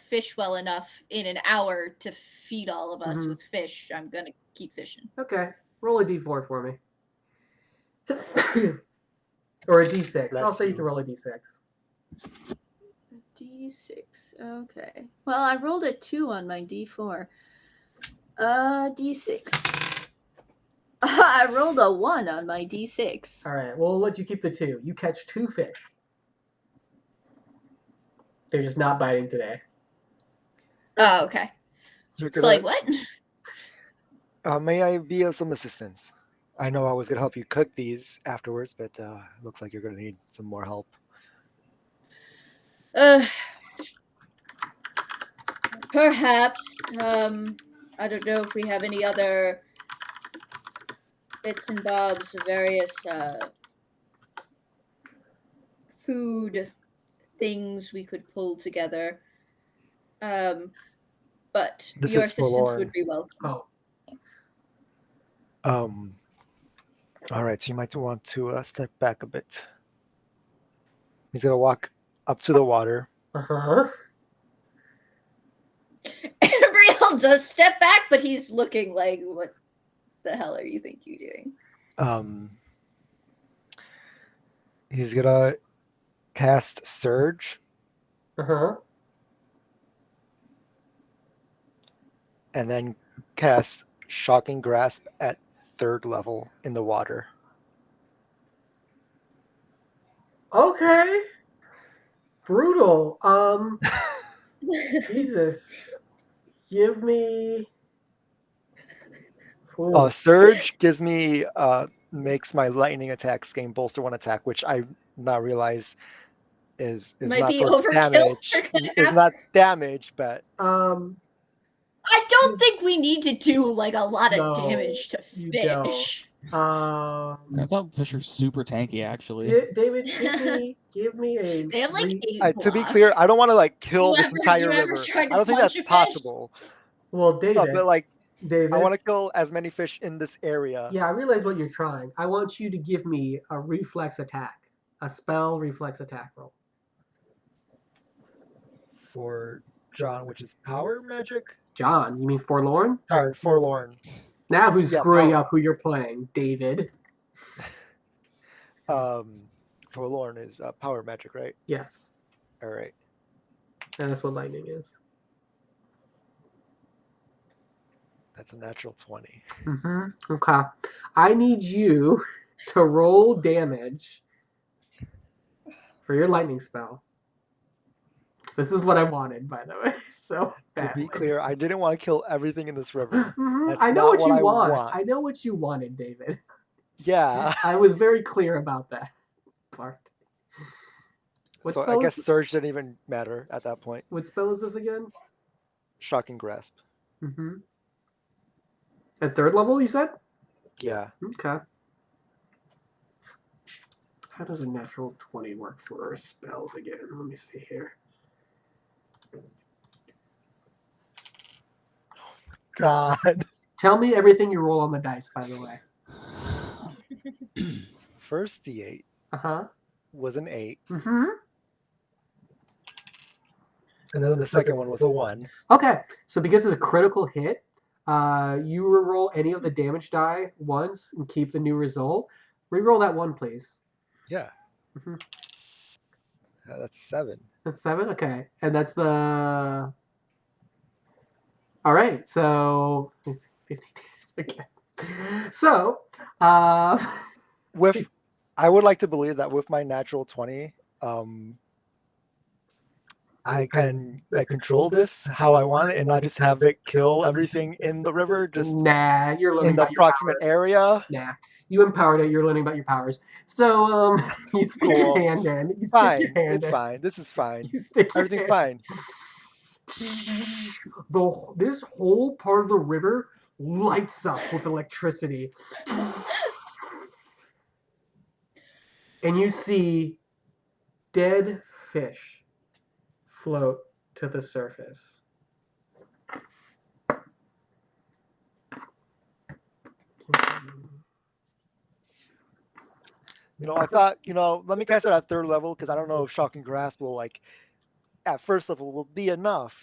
fish well enough in an hour to feed all of us with fish, I'm gonna keep fishing. Okay. Roll a d4 for me. Or a d6. I'll say you can roll a d6. D6. Okay. Well, I rolled a 2 on my D4. D6. I rolled a 1 on my D6. All right, we'll let you keep the 2. You catch 2 fish. They're just not biting today. Oh, okay. You're So, gonna, like, what? may I be of some assistance? I know I was gonna help you cook these afterwards, but it looks like you're gonna need some more help. Perhaps. I don't know if we have any other bits and bobs of various food things we could pull together. But This your is forlorn. assistance would be welcome. Oh. All right, so you might want to step back a bit. He's gonna walk up to the water. Uh-huh. Gabriel does step back, but he's looking like, what the hell are you think you're doing? He's gonna cast Surge. Uh-huh. And then cast Shocking Grasp at 3rd level in the water. Okay. Brutal. Jesus. Give me... Ooh. Surge gives me makes my lightning attacks gain bolster 1 attack, which I now realize is Might not be towards overkill. damage. Is not damage, but I don't think we need to do like a lot of No, damage to you fish. I thought fish are super tanky, actually. David, give me a... They have like 8 to be blocks. clear, I don't want to like kill this You entire ever river. tried to I don't think punch that's a fish? possible. Well, David, But like, David, I want to kill as many fish in this area. yeah, I realize what you're trying. I want you to give me a reflex attack. A spell reflex attack roll. For John, which is power magic. John, you mean forlorn? Sorry, forlorn. Now who's Yeah, screwing power. up who you're playing? David. Forlorn is power magic, right? Yes. All right. And that's what lightning is. That's a natural 20. Mm-hmm. Okay. I need you to roll damage for your lightning spell. This is what I wanted, by the way. So To be clear, I didn't want to kill everything in this river. That's I know not what you I want. I know what you wanted, David. Yeah. I was very clear about that part. What So I spell guess is, Surge didn't even matter at that point. what spell is this again? Shocking Grasp. Mm-hmm. At 3rd level, you said? Yeah. Okay. How does a natural 20 work for spells again? Let me see here. God. Tell me everything you roll on the dice, by the way. First D8 Uh-huh. was an 8. Mm-hmm. And then the second one was a 1. Okay, so because it's a critical hit, you reroll any of the damage die once and keep the new result. Reroll that 1, please. Yeah. Mm-hmm. That's 7. That's 7? Okay. And that's the... All right, so 50 damage. Okay. So, With, I would like to believe that with my natural 20, I can control this how I want it and not just have it kill everything in the river, just nah, you're learning in the about your proximate powers. area. Nah, you empowered it. You're learning about your powers. So, you stick Cool. your hand in. You stick Fine. your hand It's in. fine. This is fine. You stick your Everything's hand. fine. This whole part of the river lights up with electricity. And you see dead fish float to the surface. I thought, let me cast it at 3rd level because I don't know if Shocking Grasp will, like, at 1st level will be enough,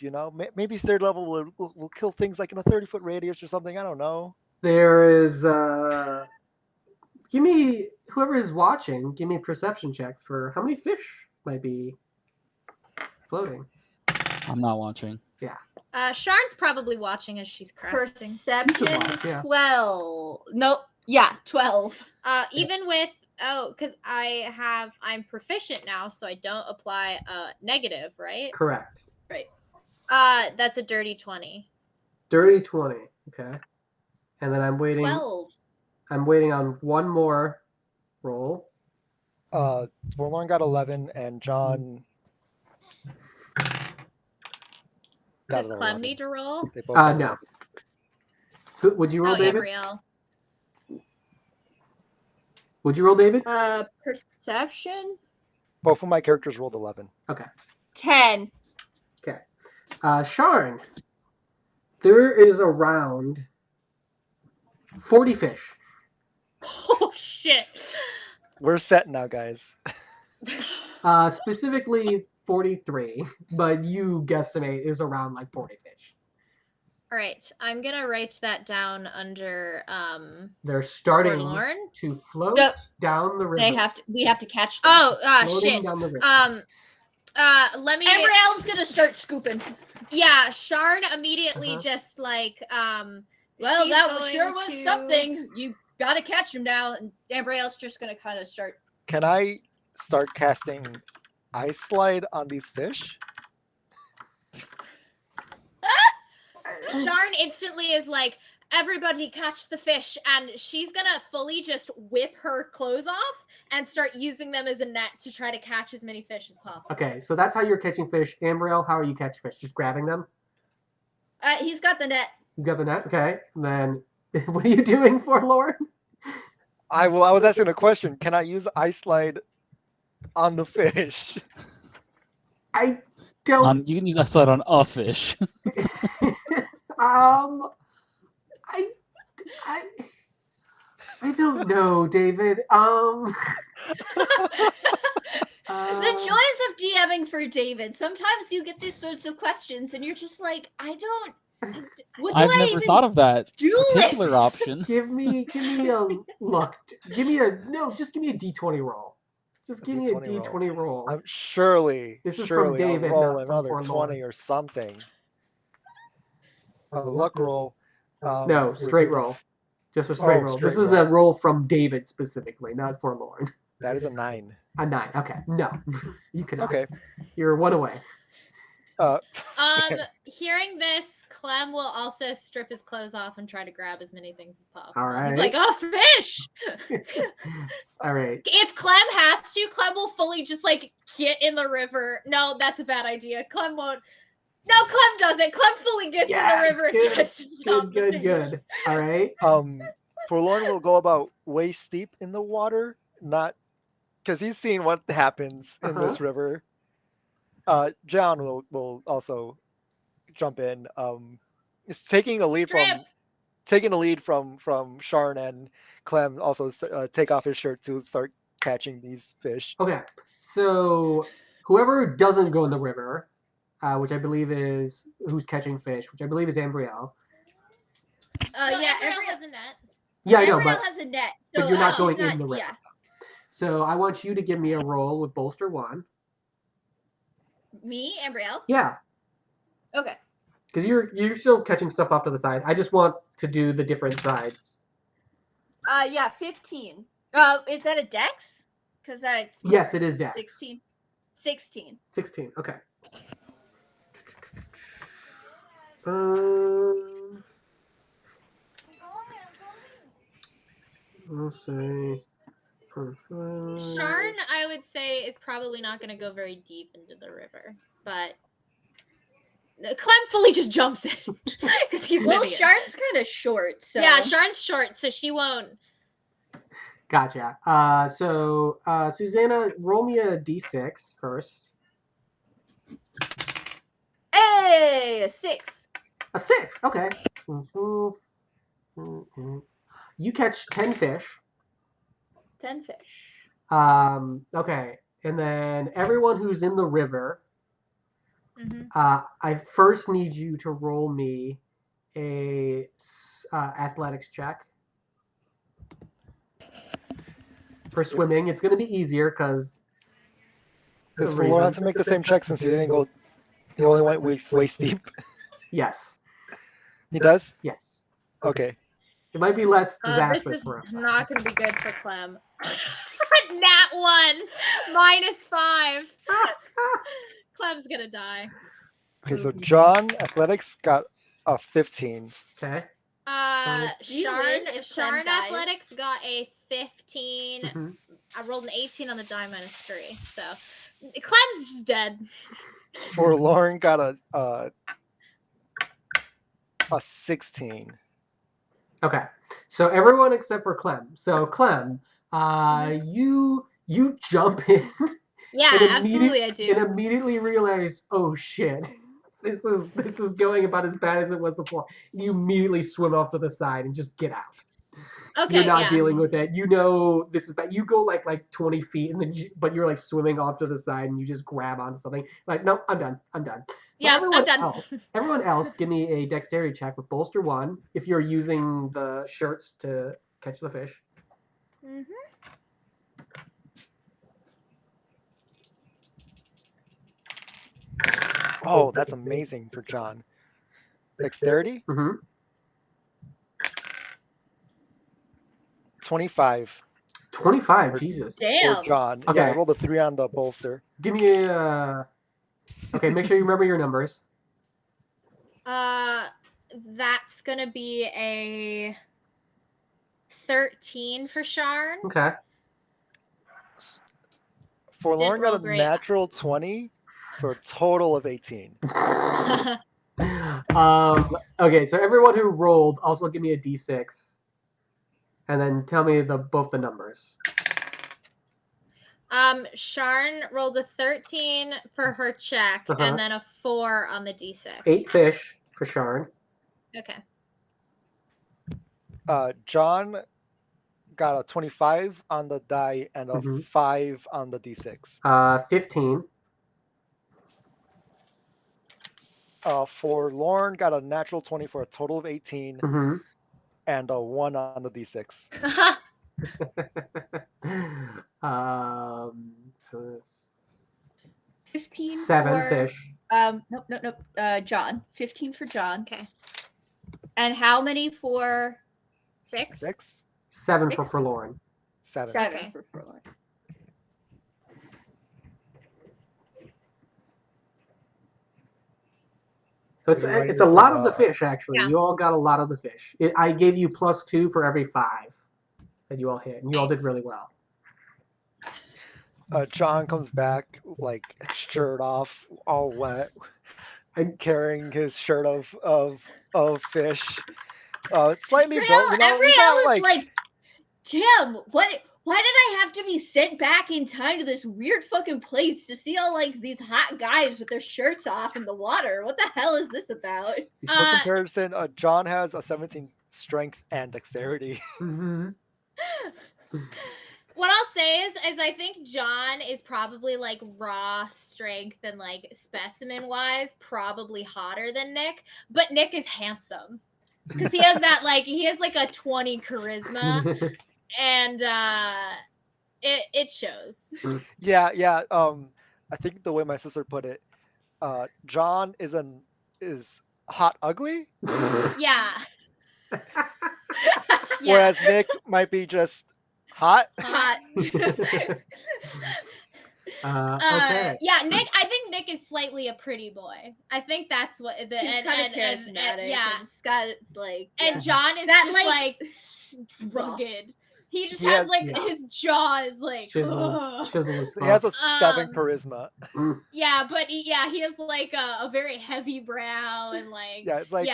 Maybe 3rd level will kill things like in a 30-foot radius or something. I don't know. There is, give me, whoever is watching, give me perception checks for how many fish might be floating. I'm not watching. Yeah. Sharn's probably watching as she's crafting. Perception watch, yeah. 12. Nope. Yeah, 12. Even with because I'm proficient now, so I don't apply negative, right? Correct. Right. That's a dirty 20. Dirty 20. Okay. And then I'm waiting. 12. I'm waiting on one more roll. Forlorn got 11, and John got Does another Clem 11. need to roll? They both got No. 11. Would you roll, Oh, David? Ambrielle. Would you roll, David? Perception? Both of my characters rolled 11. Okay. 10. Okay. Sharn, there is around 40 fish. Oh shit. We're set now, guys. Specifically 43, but you guesstimate is around like 40 fish. All right, I'm gonna write that down under They're starting Forlorn. to float Yep. down the river. We have to catch them. Oh, Floating shit. down the river. Let me. Ambrielle's gonna start scooping. Yeah, Sharn immediately Uh-huh. just like Well, she's that going sure was to- something. You gotta catch him now, and Ambrielle's just gonna kind of start. Can I start casting Ice Slide on these fish? Sharn instantly is like, everybody catch the fish, and she's gonna fully just whip her clothes off and start using them as a net to try to catch as many fish as possible. Okay, so that's how you're catching fish. Ambrielle, how are you catching fish? Just grabbing them? He's got the net. He's got the net. Okay, and then what are you doing, Forlorn? I was asking a question. Can I use Ice Slide on the fish? I don't. You can use that slide on a fish. I don't know, David. The joys of DMing for David. Sometimes you get these sorts of questions, and you're just like, I don't. What do I've I never even thought of that do particular with- option. Give me a look. Just give me a D20 roll. Just give me a D20 roll. Surely This is from surely David, I'll roll not from another Forlorn. 20 or something. A luck roll. No, straight roll. Just a straight roll. This is a roll from David specifically, not Forlorn. That is a 9. A 9. Okay. No. You cannot. Okay. You're one away. Hearing this, Clem will also strip his clothes off and try to grab as many things as possible. All right. He's like, oh, fish! All right. If Clem has to, Clem will fully just like get in the river. No, that's a bad idea. Clem won't. No, Clem doesn't. Clem fully gets in the river and tries to stop the fish. Good. All right. Forlorn will go about waist deep in the water, not because he's seen what happens in this river. John will also jump in. It's taking a lead from Sharn, and Clem also take off his shirt to start catching these fish. Okay. So whoever doesn't go in the river, which I believe is who's catching fish, which I believe is Ambrielle. Yeah, Ambrielle has a net. Yeah, I know, Ambrielle but has a net, but you're not going in the river. Yeah. So I want you to give me a roll with bolster 1. Me, Ambrielle? Yeah. Okay. Because you're still catching stuff off to the side. I just want to do the different sides. Yeah, 15. Is that a dex? Because that's Yes, it is dex. 16. 16. Okay. We'll say. Sharn, I would say, is probably not going to go very deep into the river, but Clem fully just jumps in because he's Well, Vivian. Sharn's kind of short, so Yeah, Sharn's short, so she won't. Gotcha. So Susanna, roll me a d6 first. Hey, a 6. A 6. Okay. You catch 10 fish. 10 fish. Okay. And then everyone who's in the river, Mm-hmm. I first need you to roll me a athletics check. For swimming, it's going to be easier because Because Forlorn had to make the same check since he didn't go. He only went waist deep. Yes. He does? Yes. Okay. It might be less This disastrous is for him. not going to be good for Clem. Nat 1, -5. Clem's going to die. Okay, so John Athletics got a 15. Okay. you win if Clem Sharn dies? Athletics got a 15. Mhm. I rolled an 18 on the die -3. So Clem's just dead. Forlorn got a 16. Okay. So everyone except for Clem. So Clem, you jump in. Yeah, and absolutely I do. And immediately realize, oh shit, this is going about as bad as it was before. And you immediately swim off to the side and just get out. Okay, You're not yeah. dealing with it. You know this is bad. You go like 20 feet, and then but you're like swimming off to the side, and you just grab onto something. Like, no, I'm done. So Yeah, I'm done. Everyone else, give me a dexterity check with bolster 1 if you're using the shirts to catch the fish. Mm-hmm. Oh, that's amazing for John. Dexterity? Mm-hmm. 25. 25, Jesus. Damn. For John. Okay. Yeah, I rolled a 3 on the bolster. Give me a... Okay, make sure you remember your numbers. That's gonna be a 13 for Sharn. Okay. Forlorn roll got a great. natural 20 for a total of 18. Okay, so everyone who rolled, also give me a d6. And then tell me both the numbers. Sharn rolled a 13 for her check, and then a 4 on the d6. 8 fish for Sharn. Okay. John got a 25 on the die and a 5 on the d6. 15. Forlorn got a natural 20 for a total of 18 and a 1 on the d6. So 15 7 for, fish. Nope. John. 15 for John. Okay. And how many for 6? 6? 7 for Forlorn. 7. 7 Okay. for Forlorn. So it's a lot of the fish, actually. Yeah. You all got a lot of the fish. I gave you +2 for every 5 that you all hit, and you all did really well. John comes back, like, shirt off, all wet, and carrying his shirt of fish. Slightly built, you know. Embrielle is like, Jim, why did I have to be sent back in time to this weird fucking place to see all like these hot guys with their shirts off in the water? What the hell is this about? For comparison, John has a 17 strength and dexterity. What I'll say is I think John is probably like raw strength and like specimen wise probably hotter than Nick, but Nick is handsome because he has like a 20 charisma. And it shows. Yeah. I think the way my sister put it, John is hot ugly. Yeah. Whereas Nick might be just hot. Okay. Yeah, Nick. I think Nick is slightly a pretty boy. I think that's what he's kind of charismatic. Yeah, and he's got like. And John is that, just like rugged. He just has his jaw is like chisel he has a 7 charisma. Yeah, but he has like a very heavy brow and like it's like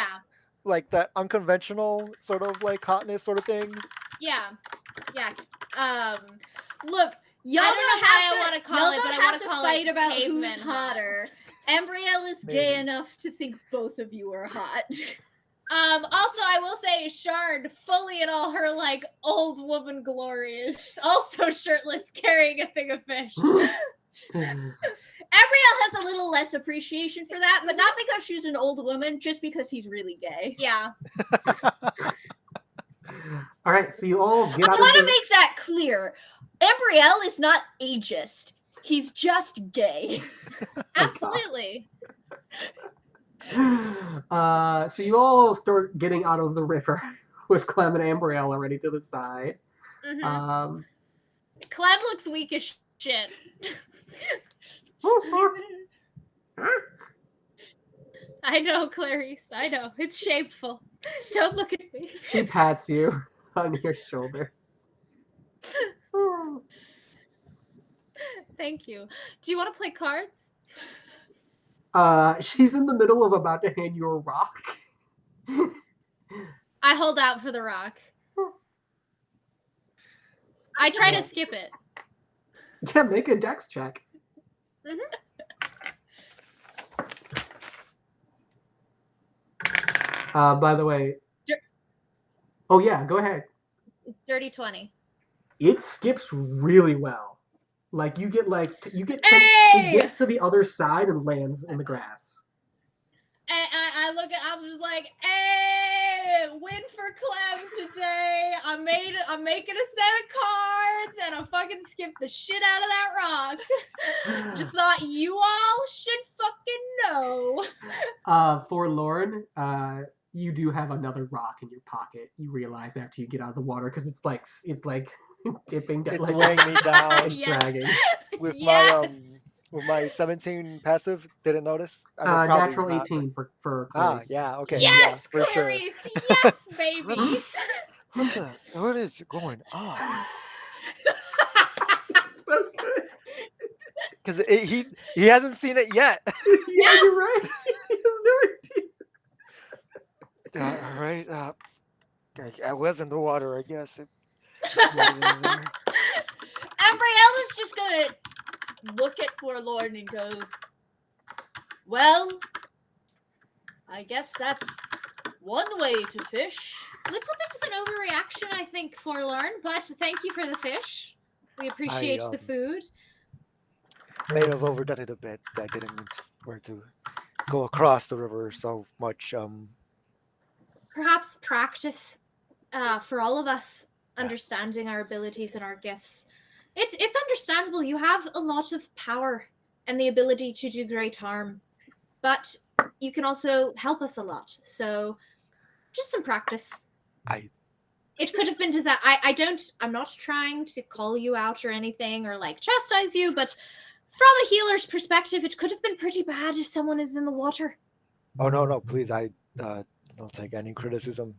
like that unconventional sort of like hotness sort of thing. Yeah. Look, y'all don't have to call it, but I want to fight about who's hotter. Embrielle is gay enough to think both of you are hot. Also, I will say, Shard, fully in all her like old woman glory, is also shirtless, carrying a thing of fish. Embrielle has a little less appreciation for that, but not because she's an old woman, just because he's really gay. Yeah. All right, so you all get out of I want to make that clear. Embrielle is not ageist. He's just gay. Absolutely. So you all start getting out of the river with Clem and Ambrielle already to the side. Clem looks weak as shit. I know, Clarice. I know. It's shameful. Don't look at me. She pats you on your shoulder. Thank you. Do you want to play cards? She's in the middle of about to hand you a rock. I hold out for the rock. I try to skip it. Yeah, make a dex check. By the way. Oh yeah, go ahead. Dirty 20. It skips really well. Like you get 10. Hey! It gets to the other side and lands in the grass. I look at. I'm just like, hey, win for Clem today. I'm making a set of cards, and I fucking skipped the shit out of that rock. Just thought you all should fucking know. For Lauren, you do have another rock in your pocket. You realize after you get out of the water because it's like dipping down. It's like, weighing me down. It's dragging. With my 17 passive, didn't notice. I mean, natural 18 for Clarice. Yeah, okay. Yes, yeah, for Clarice. sure. Yes, baby. What is going on? So good. Because he hasn't seen it yet. Yeah, you're right. He has no idea. All right. I was in the water, I guess. Ambrielle is just gonna look at Forlorn and goes, well, I guess that's one way to fish. Little bit of an overreaction, I think, Forlorn, but thank you for the fish. We appreciate the food. May have overdone it a bit. I didn't want to go across the river so much. Perhaps practice for all of us, understanding our abilities and our gifts. It's understandable. You have a lot of power and the ability to do great harm, but you can also help us a lot. So just some practice. It could have been I'm not trying to call you out or anything or like chastise you, but from a healer's perspective, it could have been pretty bad if someone is in the water. Oh no, please, I don't take any criticism.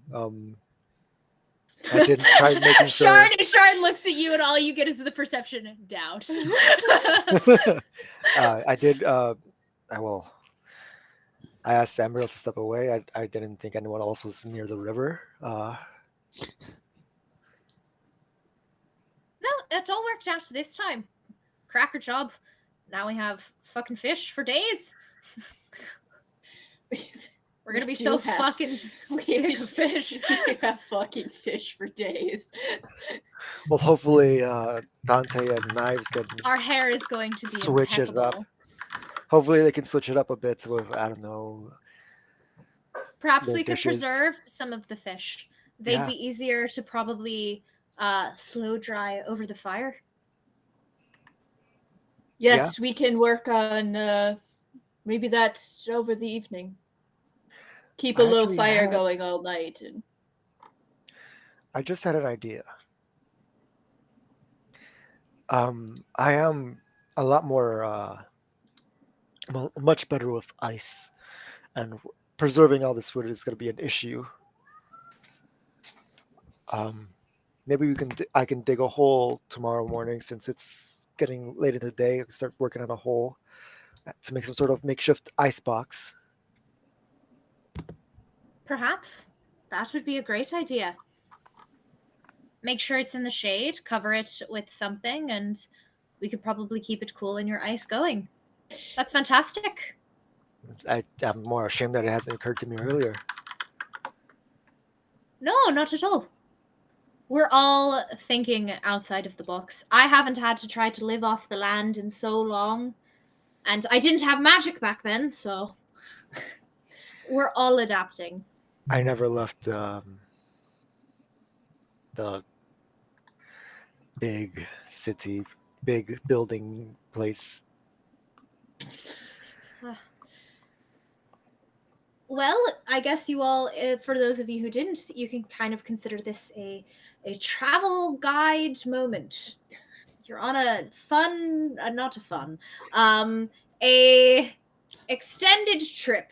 I did try making sure. Sharn looks at you, and all you get is the perception of doubt. I did. I asked Ambrielle to step away. I didn't think anyone else was near the river. No, it all worked out this time. Cracker job. Now we have fucking fish for days. We're gonna be so fucking sick of fish. We have fucking fish for days. Well, hopefully Dante and Knives can. Our hair is going to be switch impeccable. it up. Hopefully they can switch it up a bit with, I don't know. Perhaps we could preserve some of the fish. They'd be easier to probably slow dry over the fire. Yes, we can work on maybe that over the evening. Keep a low fire going all night. I just had an idea. I am a lot more, much better with ice, and preserving all this food is going to be an issue. Maybe I can dig a hole tomorrow morning since it's getting late in the day. I can start working on a hole to make some sort of makeshift ice box. Perhaps that would be a great idea. Make sure it's in the shade, cover it with something, and we could probably keep it cool and your ice going. That's fantastic. I'm more ashamed that it hasn't occurred to me earlier. No, not at all. We're all thinking outside of the box. I haven't had to try to live off the land in so long, and I didn't have magic back then, so we're all adapting. I never left the big city, big building place. Well, I guess you all, for those of you who didn't, you can kind of consider this a travel guide moment. You're on a fun, not a fun, a extended trip,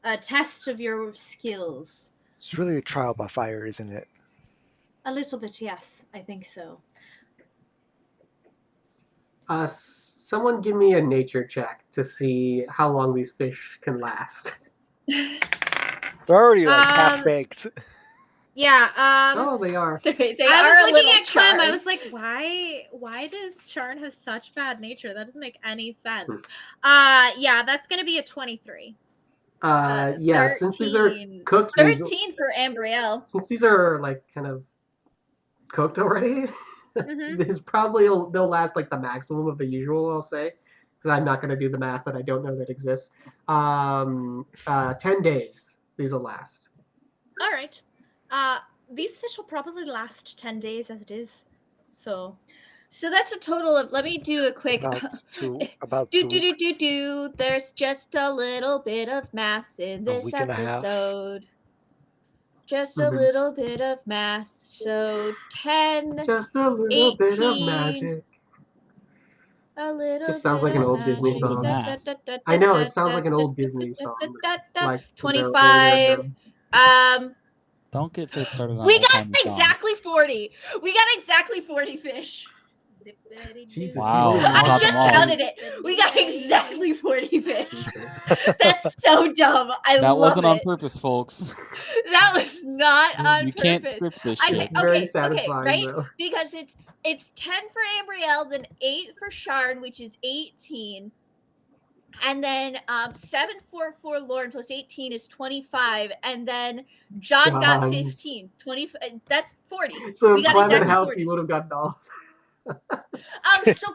a test of your skills. It's really a trial by fire, isn't it? A little bit, yes, I think so. Someone give me a nature check to see how long these fish can last. They're already like half baked. Yeah. Oh, they are. They I are was looking at Clem. charred. I was like, why does Sharn have such bad nature? That doesn't make any sense. Yeah, that's gonna be a 23. Yeah, since these are 13. cooked, 13 for Ambrielle. since these are like kind of cooked already, this probably they'll last like the maximum of the usual. I'll say, because I'm not going to do the math that I don't know that exists. 10 days these will last. All right. These fish will probably last 10 days as it is. So that's a total of. Let me do a quick. About 2 weeks. There's just a little bit of math in this week and a half. episode. Just a little bit of math. So 10. Just a little 18, bit of magic. A little. Just sounds like an old Disney song. I know, it sounds like an old Disney song. Like 25. Don't get Fitz started on We old got timey songs. exactly 40. We got exactly 40 fish. Jesus, Wow. you really I got just them all. counted it. We got exactly 40 fish. That's so dumb. I That love wasn't on it. purpose, folks. That was not on You purpose. can't script this I shit. think- It's very okay, satisfying, right? though. Because it's 10 for Ambrielle, then 8 for Sharn, which is 18. And then 7 for Lauren plus 18 is 25. And then John got Johns. 15. 20, that's 40. So We if got Clem had exactly helped, 40. you would have gotten all. So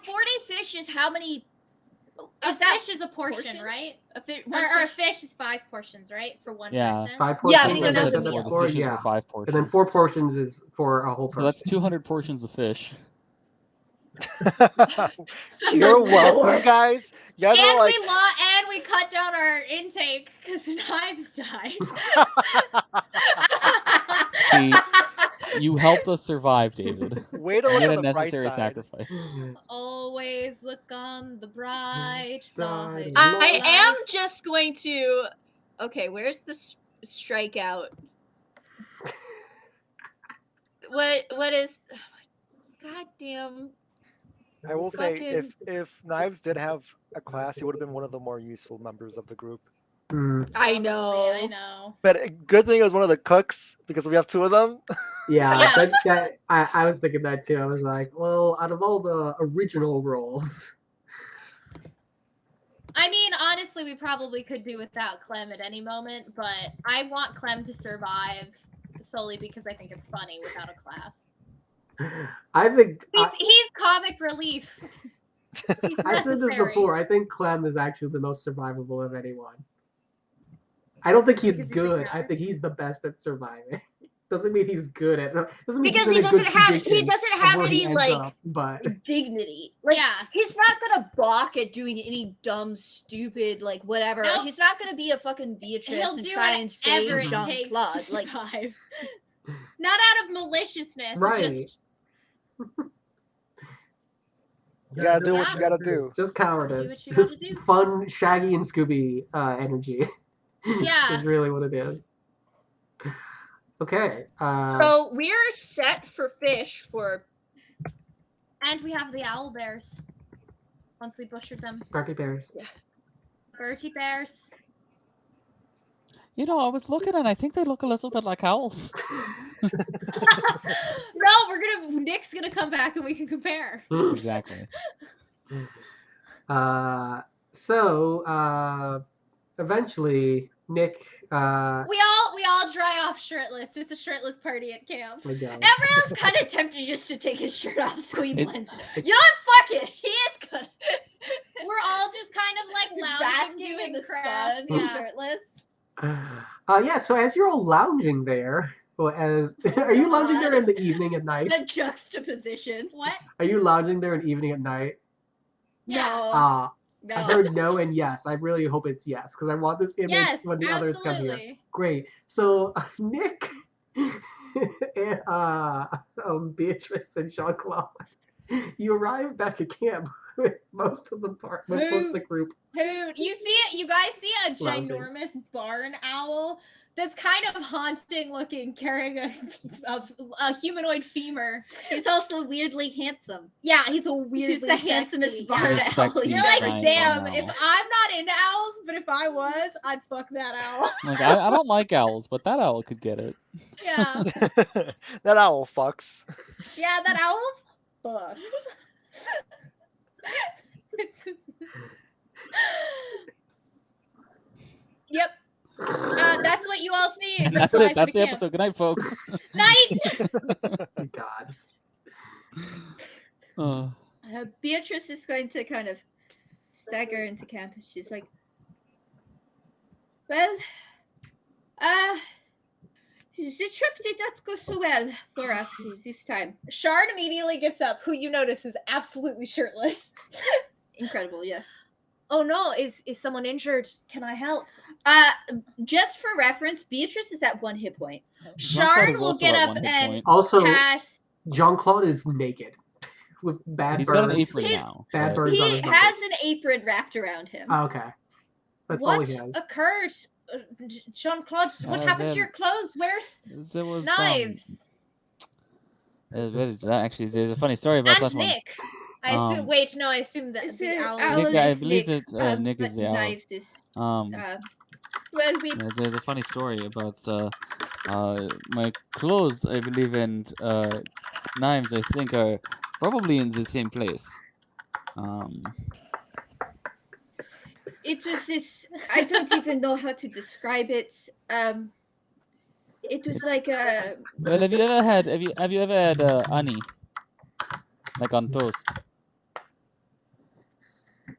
40 fish is how many? a Is that fish is a portion, portion? right? One Or a fish? fish is 5 portions, right? For one Yeah. person. 5 Yeah, portions, because as I that's said a that meal. before, The fishes yeah. were 5 portions. And then 4 portions is for a whole person. So that's 200 portions of fish. You're welcome, guys. You guys are And like, and we cut down our intake because Knives died. See, you helped us survive, David. way to You look made at a the bright necessary side. sacrifice. Always look on the bright side. I am just going to. Okay, where's the strikeout? What is? God damn. I will say, Fucking- if Knives did have a class, he would have been one of the more useful members of the group. I know. I know. But a good thing it was one of the cooks because we have 2 of them. Yeah, I was thinking that too. I was like, well, out of all the original roles. I mean, honestly, we probably could do without Clem at any moment, but I want Clem to survive solely because I think it's funny without a class. I think He's comic relief. He's I've said this necessary. before. I think Clem is actually the most survivable of anyone. I don't think he's Because he's a good. I coward. think he's the best at surviving. Doesn't mean he's good at. Doesn't mean Because he's he in a good doesn't have condition of where he any ends like up, but dignity. Like Yeah. he's not gonna balk at doing any dumb, stupid, like whatever. Nope. He's not gonna be a fucking Beatrice He'll and do try and save whatever it Jean takes Claude. to Like survive. Not out of maliciousness. Right. Just You gotta do what you gotta do. just cowardice, what you gotta just do. fun Shaggy and Scooby energy. Yeah. is really what it is. Okay. so we're set for fish for and we have the owl bears. Once we butchered them. Barky Bears. Bertie bears. You know, I was looking and I think they look a little bit like owls. No, Nick's gonna come back and we can compare. Exactly. So eventually Nick We all dry off shirtless. It's a shirtless party at camp. my God. Everyone's kind of tempted just to take his shirt off so he It- blends. You know what? Fuck it. He is good. We're all just kind of like lounging, Basking in doing the crafts. sun, Yeah. shirtless. Yeah, so as you're all lounging there, well, are you lounging there in the evening at night? The juxtaposition. What? Are you lounging there in the evening at night? Yeah. No. No. I heard no and yes. I really hope it's yes because I want this image Yes, when the others come here. absolutely. Great. So Nick, and, Beatrice and Jean-Claude, you arrive back at camp with most of the group. Who you see it? You guys see a Lounging. ginormous barn owl that's kind of haunting looking, carrying a humanoid femur. He's also weirdly handsome. Yeah, he's a weirdly He's the handsomest sexy. barn He's owl. sexy You're you've like, ever giant seen. damn, barn if owl. I'm not into owls, but if I was, I'd fuck that owl. Like I don't like owls, but that owl could get it. Yeah. That owl fucks. Yeah, that owl fucks. Yep. That's what you all see. And that's it. That's the episode. Good night, folks. Night. God. Beatrice is going to kind of stagger into camp. She's like, well, the trip did not go so well for us this time. Shard immediately gets up, who you notice is absolutely shirtless. Incredible, yes. Oh no, is someone injured? Can I help? Just for reference, Beatrice is at 1 hit point. Shard is will also get at up 1 hit and point. Also, cast. Jean-Claude is naked with bad He's birds. got an apron He- now. Bad but- birds on He his bucket. has an apron wrapped around him. Oh, okay. That's all What he has. occurred? Jean-Claude, what happened to then- your clothes? Where's There was knives? actually, there's a funny story about And that one. Nick. I assume. Um, wait, no, I assume that It's the a owl. owl Nick, I is believe Nick, that Nick but is the owl. knives is, Um, well, we there's a funny story about my clothes, I believe, and knives, I think, are probably in the same place. It was this. I don't even know how to describe it. It was like a. Well, have you ever had honey, like on toast?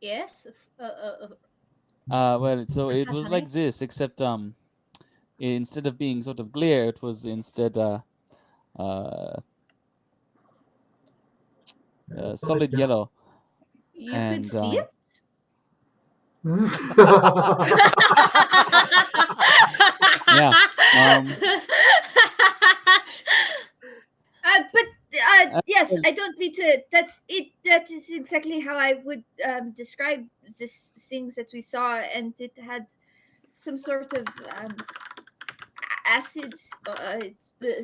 Yes. Well, so it Have was honey? like this, except instead of being sort of clear, it was instead solid yellow. You And, could see it. Yeah. But yes, I don't mean to. That's it. That is exactly how I would describe this things that we saw, and it had some sort of acid,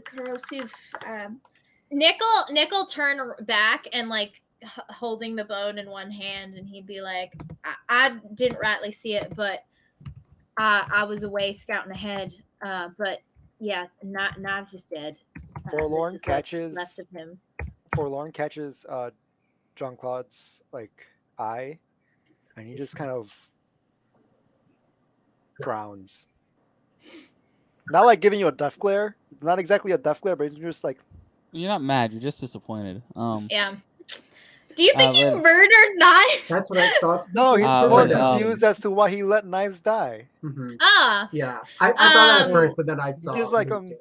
corrosive. Nickel turn back and like holding the bone in one hand, and he'd be like, I didn't rightly see it, but I was away scouting ahead. But yeah, Knives is dead. Forlorn this is what's catches. left of him. Forlorn catches Jean-Claude's like eye, and he just kind of frowns. Not like giving you a death glare. Not exactly a death glare, but he's just like, You're not mad. You're just disappointed. Yeah. Do you think well- you murdered Knives? That's what I thought. no, he's Ah, more well, confused as to why he let Knives die. Mhm. Ah. Yeah, I thought that at Um, first, but then I saw. He's just like, Wednesday.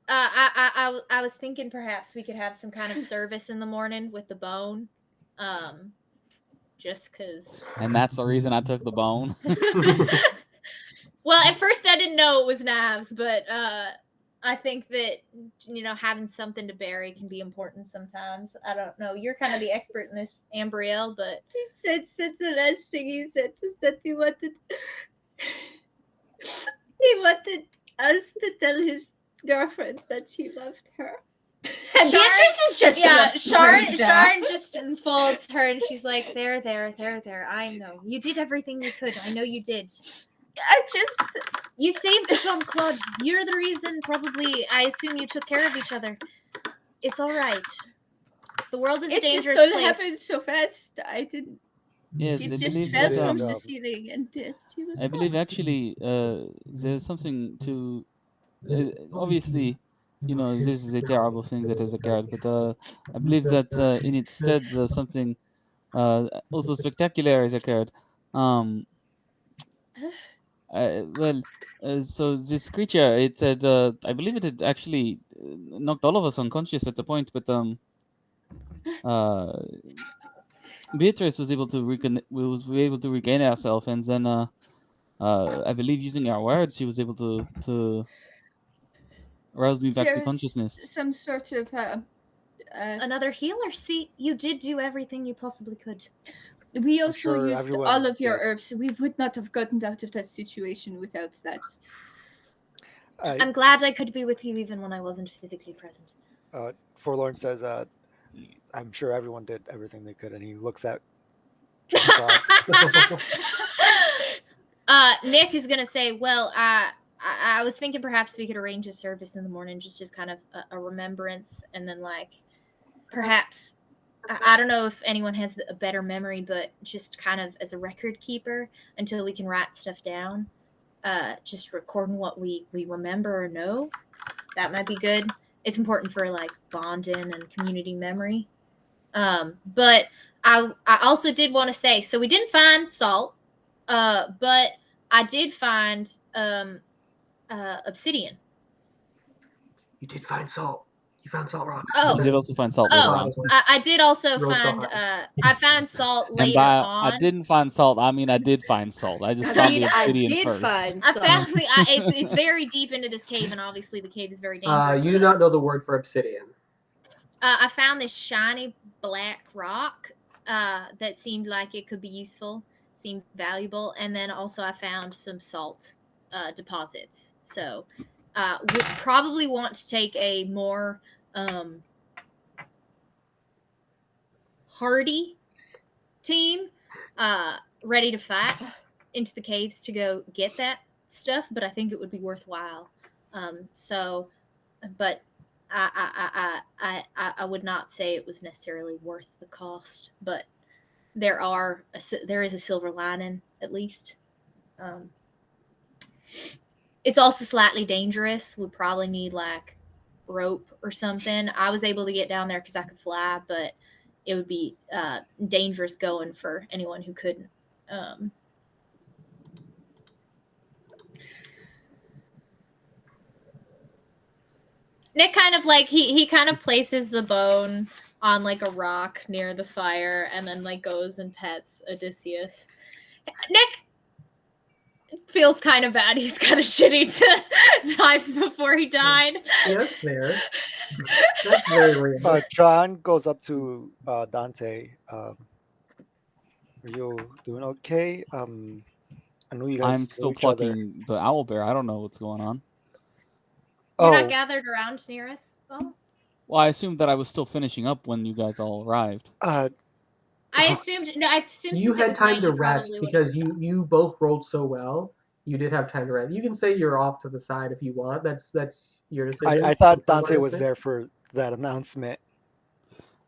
I was thinking perhaps we could have some kind of service in the morning with the bone. Just because. And that's the reason I took the bone. Well, at first I didn't know it was Knives, but I think that having something to bury can be important sometimes. I don't know. You're kind of the expert in this, Ambrielle, but He said the last thing he said was that he wanted us to tell his girlfriend that he loved her. And Sharon- Beatrice is just Sharon just enfolds her and she's like, there. I know. You did everything you could. I know you did. You saved Jean-Claude. You're the reason, probably. I assume you took care of each other. It's all right. The world is a It just dangerous all place. happened so fast. I didn't. Yes, It I just believe fell that. from Yeah. the ceiling, and he was. I believe actually there's something to. Obviously, this is a terrible thing that has occurred, but I believe that in its stead something also spectacular has occurred. So this creature, it said, I believe it had actually knocked all of us unconscious at the point, but Beatrice was able to regain herself, and then I believe using our words, she was able to rouse me back to There's consciousness. some sort of Another healer. See, you did do everything you possibly could. we also sure used everyone all of your did. herbs. We would not have gotten out of that situation without that. I'm glad I could be with you even when I wasn't physically present. Forlorn says, I'm sure everyone did everything they could, and he looks at Nick is gonna say, well, I was thinking perhaps we could arrange a service in the morning, just as kind of a remembrance, and then like perhaps I don't know if anyone has a better memory, but just kind of as a record keeper until we can write stuff down, just recording what we remember or know. That might be good. It's important for like bonding and community memory. But I also did want to say, so we didn't find salt, but I did find obsidian. You did find salt. You found salt rocks. Oh. You did also find salt later on. I did also Rolled so find high. I found salt And later by on. I didn't find salt, I mean I did find salt. I just found the obsidian first. I found it's very deep into this cave, and obviously the cave is very dangerous. You do not know the word for obsidian. I found this shiny black rock that seemed like it could be useful, seemed valuable, and then also I found some salt deposits. So we probably want to take a more hardy team ready to fight into the caves to go get that stuff, but I think it would be worthwhile. But I would not say it was necessarily worth the cost, but there is a silver lining at least. It's also slightly dangerous. We'd probably need like rope or something. I was able to get down there because I could fly, but it would be dangerous going for anyone who couldn't. Nick kind of like he kind of places the bone on like a rock near the fire and then like goes and pets Odysseus. Nick feels kind of bad. He's kind of shitty to knives before he died. Yeah, that's fair. That's very real. John goes up to Dante. Are you doing okay? I know you guys. I'm still plucking the owlbear. I don't know what's going on. You're not gathered around near us, though? Well, I assumed that I was still finishing up when you guys all arrived. I assumed you had time to rest because you both rolled so well. You did have time to rest. You can say you're off to the side if you want. That's your decision. I thought Dante was there for that announcement.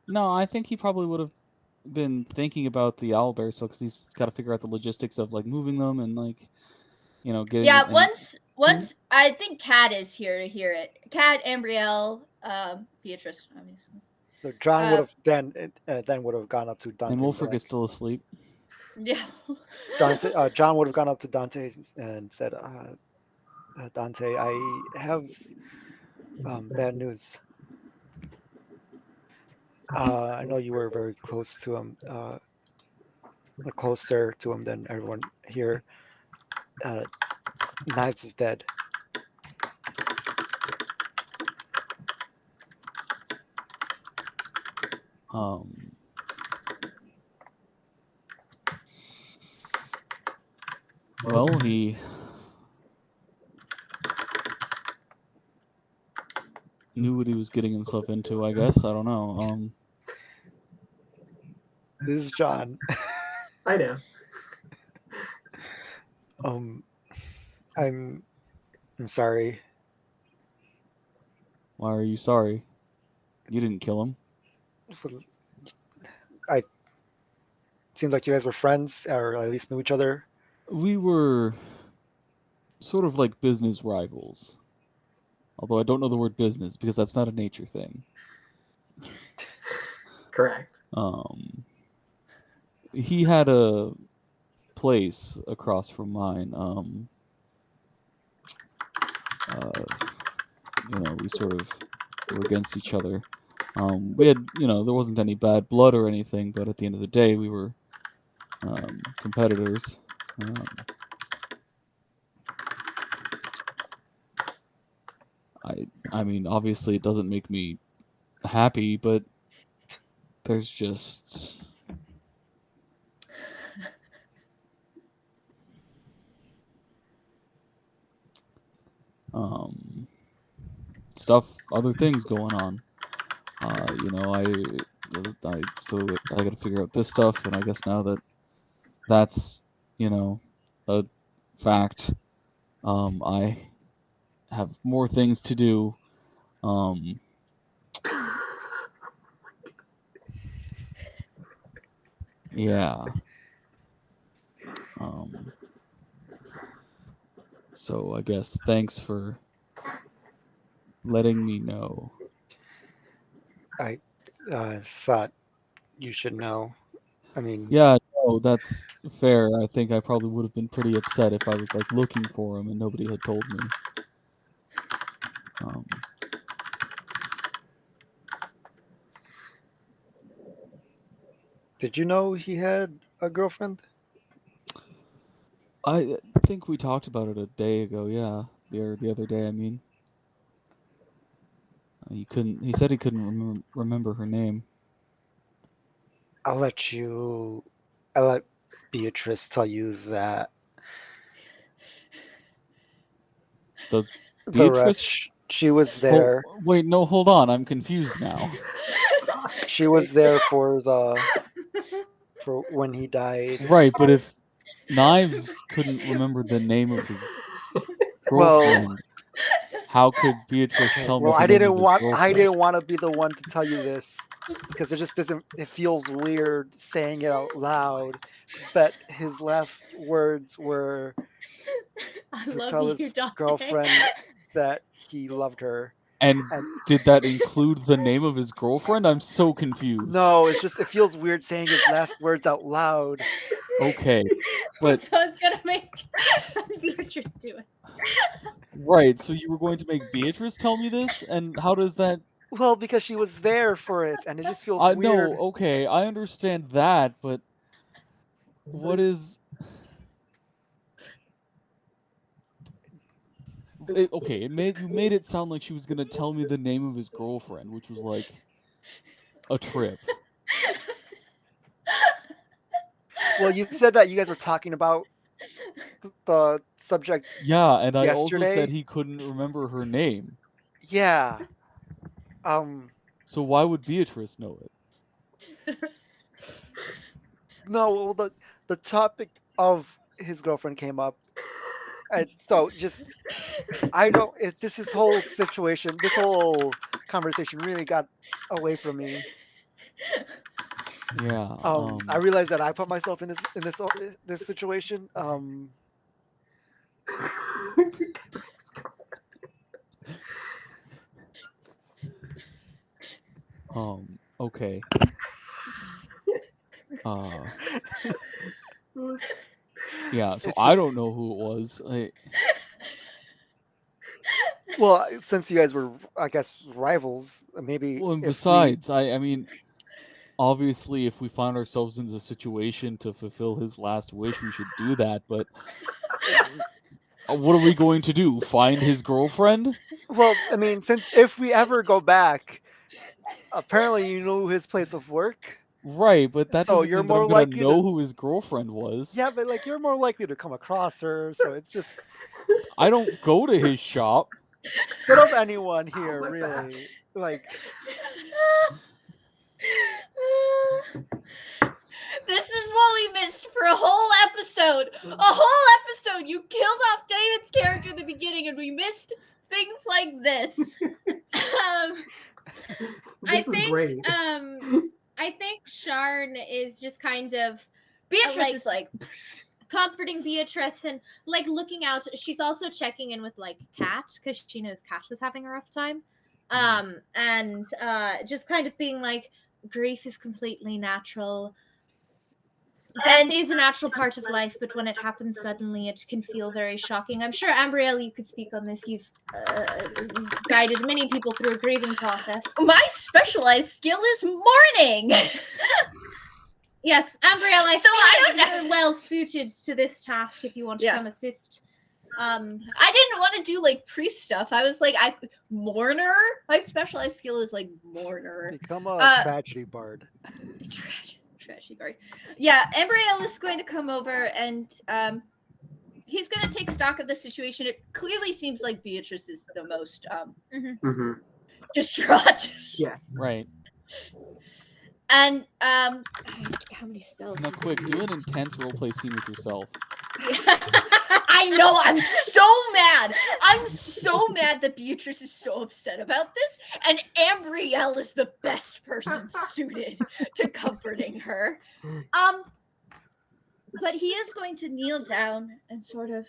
No, I think he probably would have been thinking about the owlbear, so because he's got to figure out the logistics of like moving them and like, you know, getting. Yeah, once I think Kat is here to hear it. Kat, Ambrielle, Beatrice, obviously. So John would have then would have gone up to Dante. And Wolfric is still asleep. Yeah. John would have gone up to Dante and said, Dante, I have bad news. I know you were very close to him, closer to him than everyone here. Knives is dead. Well, he knew what he was getting himself into, I guess. I don't know. This is John. I know. I'm sorry. Why are you sorry? You didn't kill him. It seemed like you guys were friends, or at least knew each other. We were sort of like business rivals. Although I don't know the word business because that's not a nature thing. Correct. He had a place across from mine. You know, we sort of were against each other. We had, there wasn't any bad blood or anything, but at the end of the day, we were competitors. I mean, obviously it doesn't make me happy, but there's just other things going on. I got to figure out this stuff, and I guess now that that's a fact, I have more things to do. Yeah. So I guess thanks for letting me know. I thought you should know. I mean, Yeah, no, that's fair. I think I probably would have been pretty upset if I was like looking for him and nobody had told me. Did you know he had a girlfriend? I think we talked about it a day ago. Yeah, the other day. I mean, he said he couldn't remember her name. I'll let Beatrice tell you that. Does The Beatrice? rest, she was there. Oh, wait, no, hold on. I'm confused now. She was there for when he died. Right, but if Knives couldn't remember the name of his girlfriend, how could Beatrice tell me well, the name of his girlfriend? I didn't want to be the one to tell you this because it just doesn't. It feels weird saying it out loud. But his last words were to tell his girlfriend that he loved her. And did that include the name of his girlfriend? I'm so confused. No, it's just it feels weird saying his last words out loud. Okay, but so it's gonna make Beatrice do it. Right, so you were going to make Beatrice tell me this, and how does that? Well, because she was there for it, and it just feels weird. No, okay, I understand that, but what is? Okay, you made it sound like she was gonna tell me the name of his girlfriend, which was like a trip. Well, you said that you guys were talking about the subject. Yeah, and I yesterday. also said he couldn't remember her name. Yeah. So why would Beatrice know it? No, well, the topic of his girlfriend came up, and so just I don't. This whole situation, this whole conversation really got away from me. Yeah. I realized that I put myself in this situation. Okay. Yeah, so I don't know who it was. Well, since you guys were, I guess, rivals, maybe. Well, and besides, I mean, obviously, if we find ourselves in the situation to fulfill his last wish, we should do that. But what are we going to do? Find his girlfriend? Well, I mean, if we ever go back, apparently you know his place of work. Right, but that doesn't mean that I'm gonna know who his girlfriend was. Yeah, but like you're more likely to come across her, so it's just. I don't go to his shop. But of anyone here, really, like. This is what we missed for a whole episode. A whole episode. You killed off David's character in the beginning, and we missed things like this. I think I think Sharn is just kind of Beatrice is like comforting Beatrice and like looking out. She's also checking in with like Kat because she knows Kat was having a rough time. And just kind of being like, grief is completely natural. Death is a natural part of life, but when it happens suddenly, it can feel very shocking. I'm sure, Ambrielle, you could speak on this. You've guided many people through a grieving process. My specialized skill is mourning. Yes, Ambrielle, I think you're well suited to this task if you want to come assist. I didn't want to do like priest stuff. I was like, mourner. My specialized skill is like mourner. Become a tragedy bard. Tragedy bard. Yeah, Ambrielle is going to come over and he's going to take stock of the situation. It clearly seems like Beatrice is the most distraught. Yes. Right. And how many spells? Now, quick, do an intense roleplay scene with yourself. I know, I'm so mad. I'm so mad that Beatrice is so upset about this, and Ambrielle is the best person suited to comforting her. But he is going to kneel down and sort of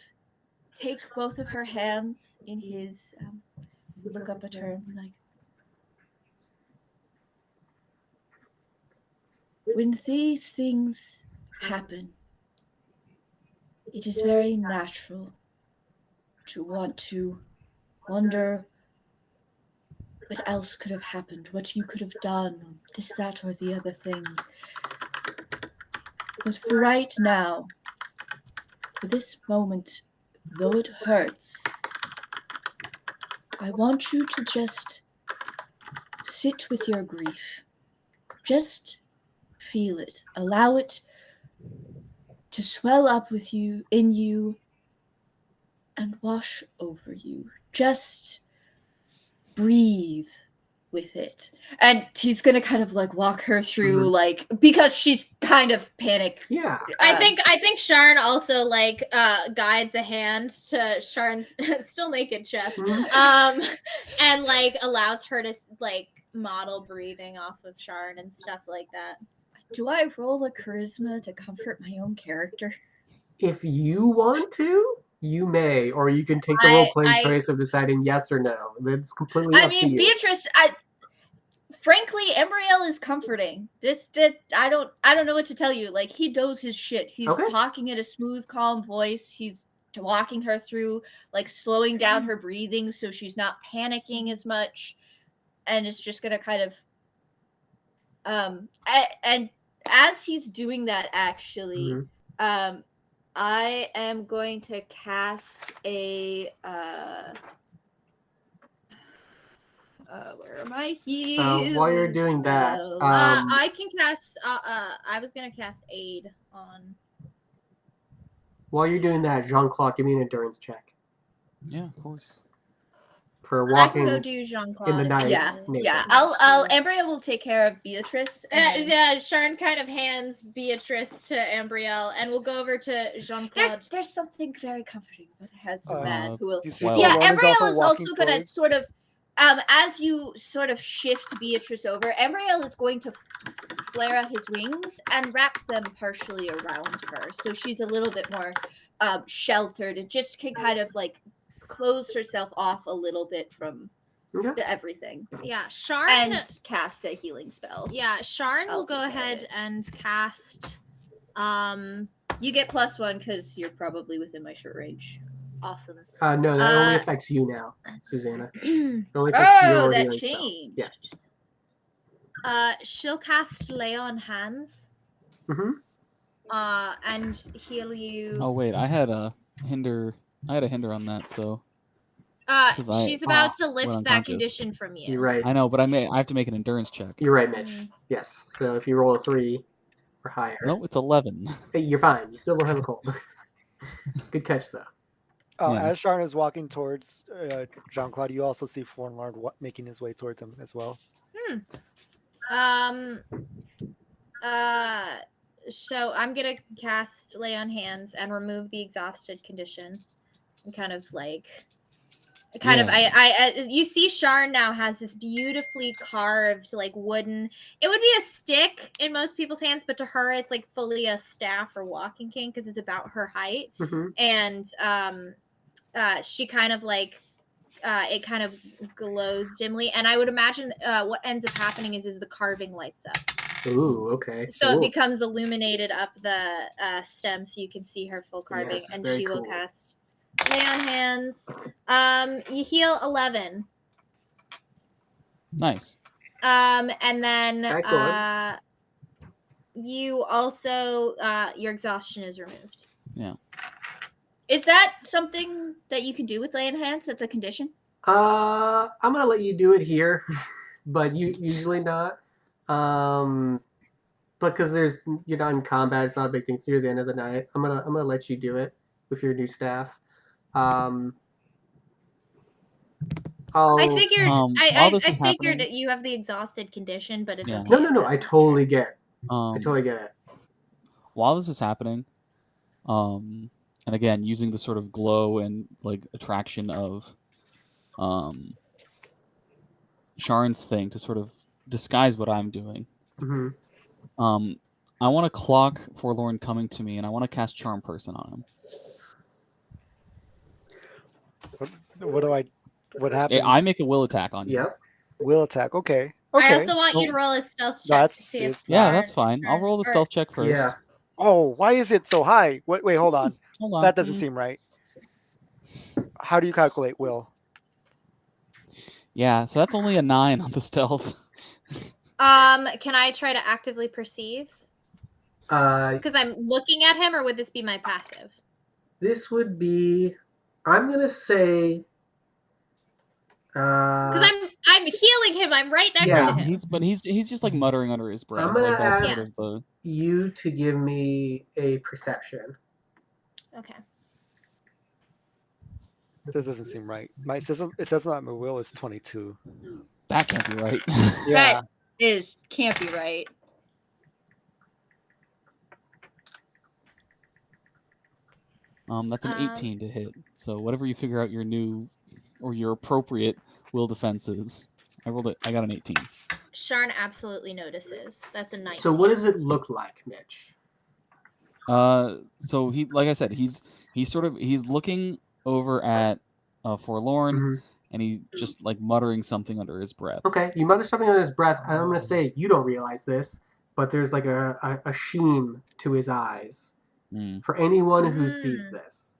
take both of her hands in his, look up at her and be like, when these things happen, it is very natural to want to wonder what else could have happened, what you could have done, this, that, or the other thing. But for right now, for this moment, though it hurts, I want you to just sit with your grief. Just feel it. Allow it to swell up with you, in you, and wash over you. Just breathe with it. And he's gonna kind of like walk her through, like, because she's kind of panicked. Yeah. I think Sharn also like guides a hand to Sharn's still naked chest, and like allows her to like model breathing off of Sharn and stuff like that. Do I roll a charisma to comfort my own character? If you want to, you may, or you can take the role-playing choice of deciding yes or no. That's completely up to you. Beatrice, frankly, Ambrielle is comforting. I don't know what to tell you. Like, he knows his shit. He's talking in a smooth, calm voice. He's walking her through, like, slowing down her breathing so she's not panicking as much. And it's just gonna kind of and as he's doing that, actually, I am going to cast a where are my heals? While you're doing that, I can cast. I was gonna cast aid on. While you're doing that, Jean-Claude, give me an endurance check. Yeah, of course. For walking I can go do Jean-Claude in the night. Yeah. I'll Ambrielle will take care of Beatrice. Yeah, Sharn kind of hands Beatrice to Ambrielle, and we'll go over to Jean-Claude. There's something very comforting about a handsome man who will. Yeah, Ambrielle is also gonna sort of, as you sort of shift Beatrice over, Ambrielle is going to flare out his wings and wrap them partially around her, so she's a little bit more sheltered and just can kind of like close herself off a little bit from everything. Yeah, Sharn and cast a healing spell. Yeah, Sharn will go ahead and cast. You get +1 because you're probably within my short range. Awesome. No, that only affects you now, Susanna. It only affects your that changed. Yes. She'll cast Lay on Hands. And heal you. Oh wait, I had a hinder on that, so. She's about to lift that condition from you. You're right. I know, but I have to make an endurance check. You're right, Mitch. Yes. So if you roll a 3 or higher. No, it's 11. Hey, you're fine. You still don't have a cold. Good catch, though. As Sharn is walking towards Jean-Claude, you also see Fornlord making his way towards him as well. So I'm gonna cast Lay on Hands and remove the exhausted condition. And kind of like, you see Sharn now has this beautifully carved, like, wooden, it would be a stick in most people's hands, but to her it's like fully a staff or walking cane because it's about her height. And she kind of like, it kind of glows dimly, and I would imagine what ends up happening is the carving lights up. Ooh, okay. So cool. it becomes illuminated up the stem, so you can see her full carving, Yes, and very she will cool. cast Lay on Hands. You heal 11. Nice. And then Okay, go on. you also your exhaustion is removed. Yeah. Is that something that you can do with Lay on Hands? That's a condition? I'm gonna let you do it here, but you usually not. Because you're not in combat, it's not a big thing. It's near the end of the night. I'm gonna let you do it with your new staff. I figured while this I is figured happening, you have the exhausted condition, but it's Yeah. okay. No. I totally get it. I totally get it. While this is happening, and again using the sort of glow and like attraction of Sharon's thing to sort of disguise what I'm doing. Mm-hmm. I want to clock Forlorn coming to me, and I want to cast Charm Person on him. What happens? I make a will attack on you. Yep. Will attack. Okay. I also want you to roll a stealth check to see if Yeah, that's fine. I'll roll the stealth check first. Yeah. Oh, why is it so high? Wait, hold on. Hold on. That doesn't seem right. How do you calculate will? Yeah, so that's only a 9 on the stealth. Can I try to actively perceive? Because I'm looking at him, or would this be my passive? This would be. I'm gonna say. Because I'm healing him. I'm right next to him. He's just like muttering under his breath. I'm gonna like that's ask sort of the... you to give me a perception. Okay. This doesn't seem right. It says that my will is 22. That can't be right. Yeah. That can't be right. That's an 18 to hit. So whatever you figure out your new or your appropriate will defense is. I rolled it. I got an 18. Sharn absolutely notices. That's a 19. So what does it look like, Mitch? So he, like I said, he's looking over at Forlorn, and he's just like muttering something under his breath. Okay, you mutter something under his breath, and I'm gonna say you don't realize this, but there's like a sheen to his eyes. For anyone who sees this.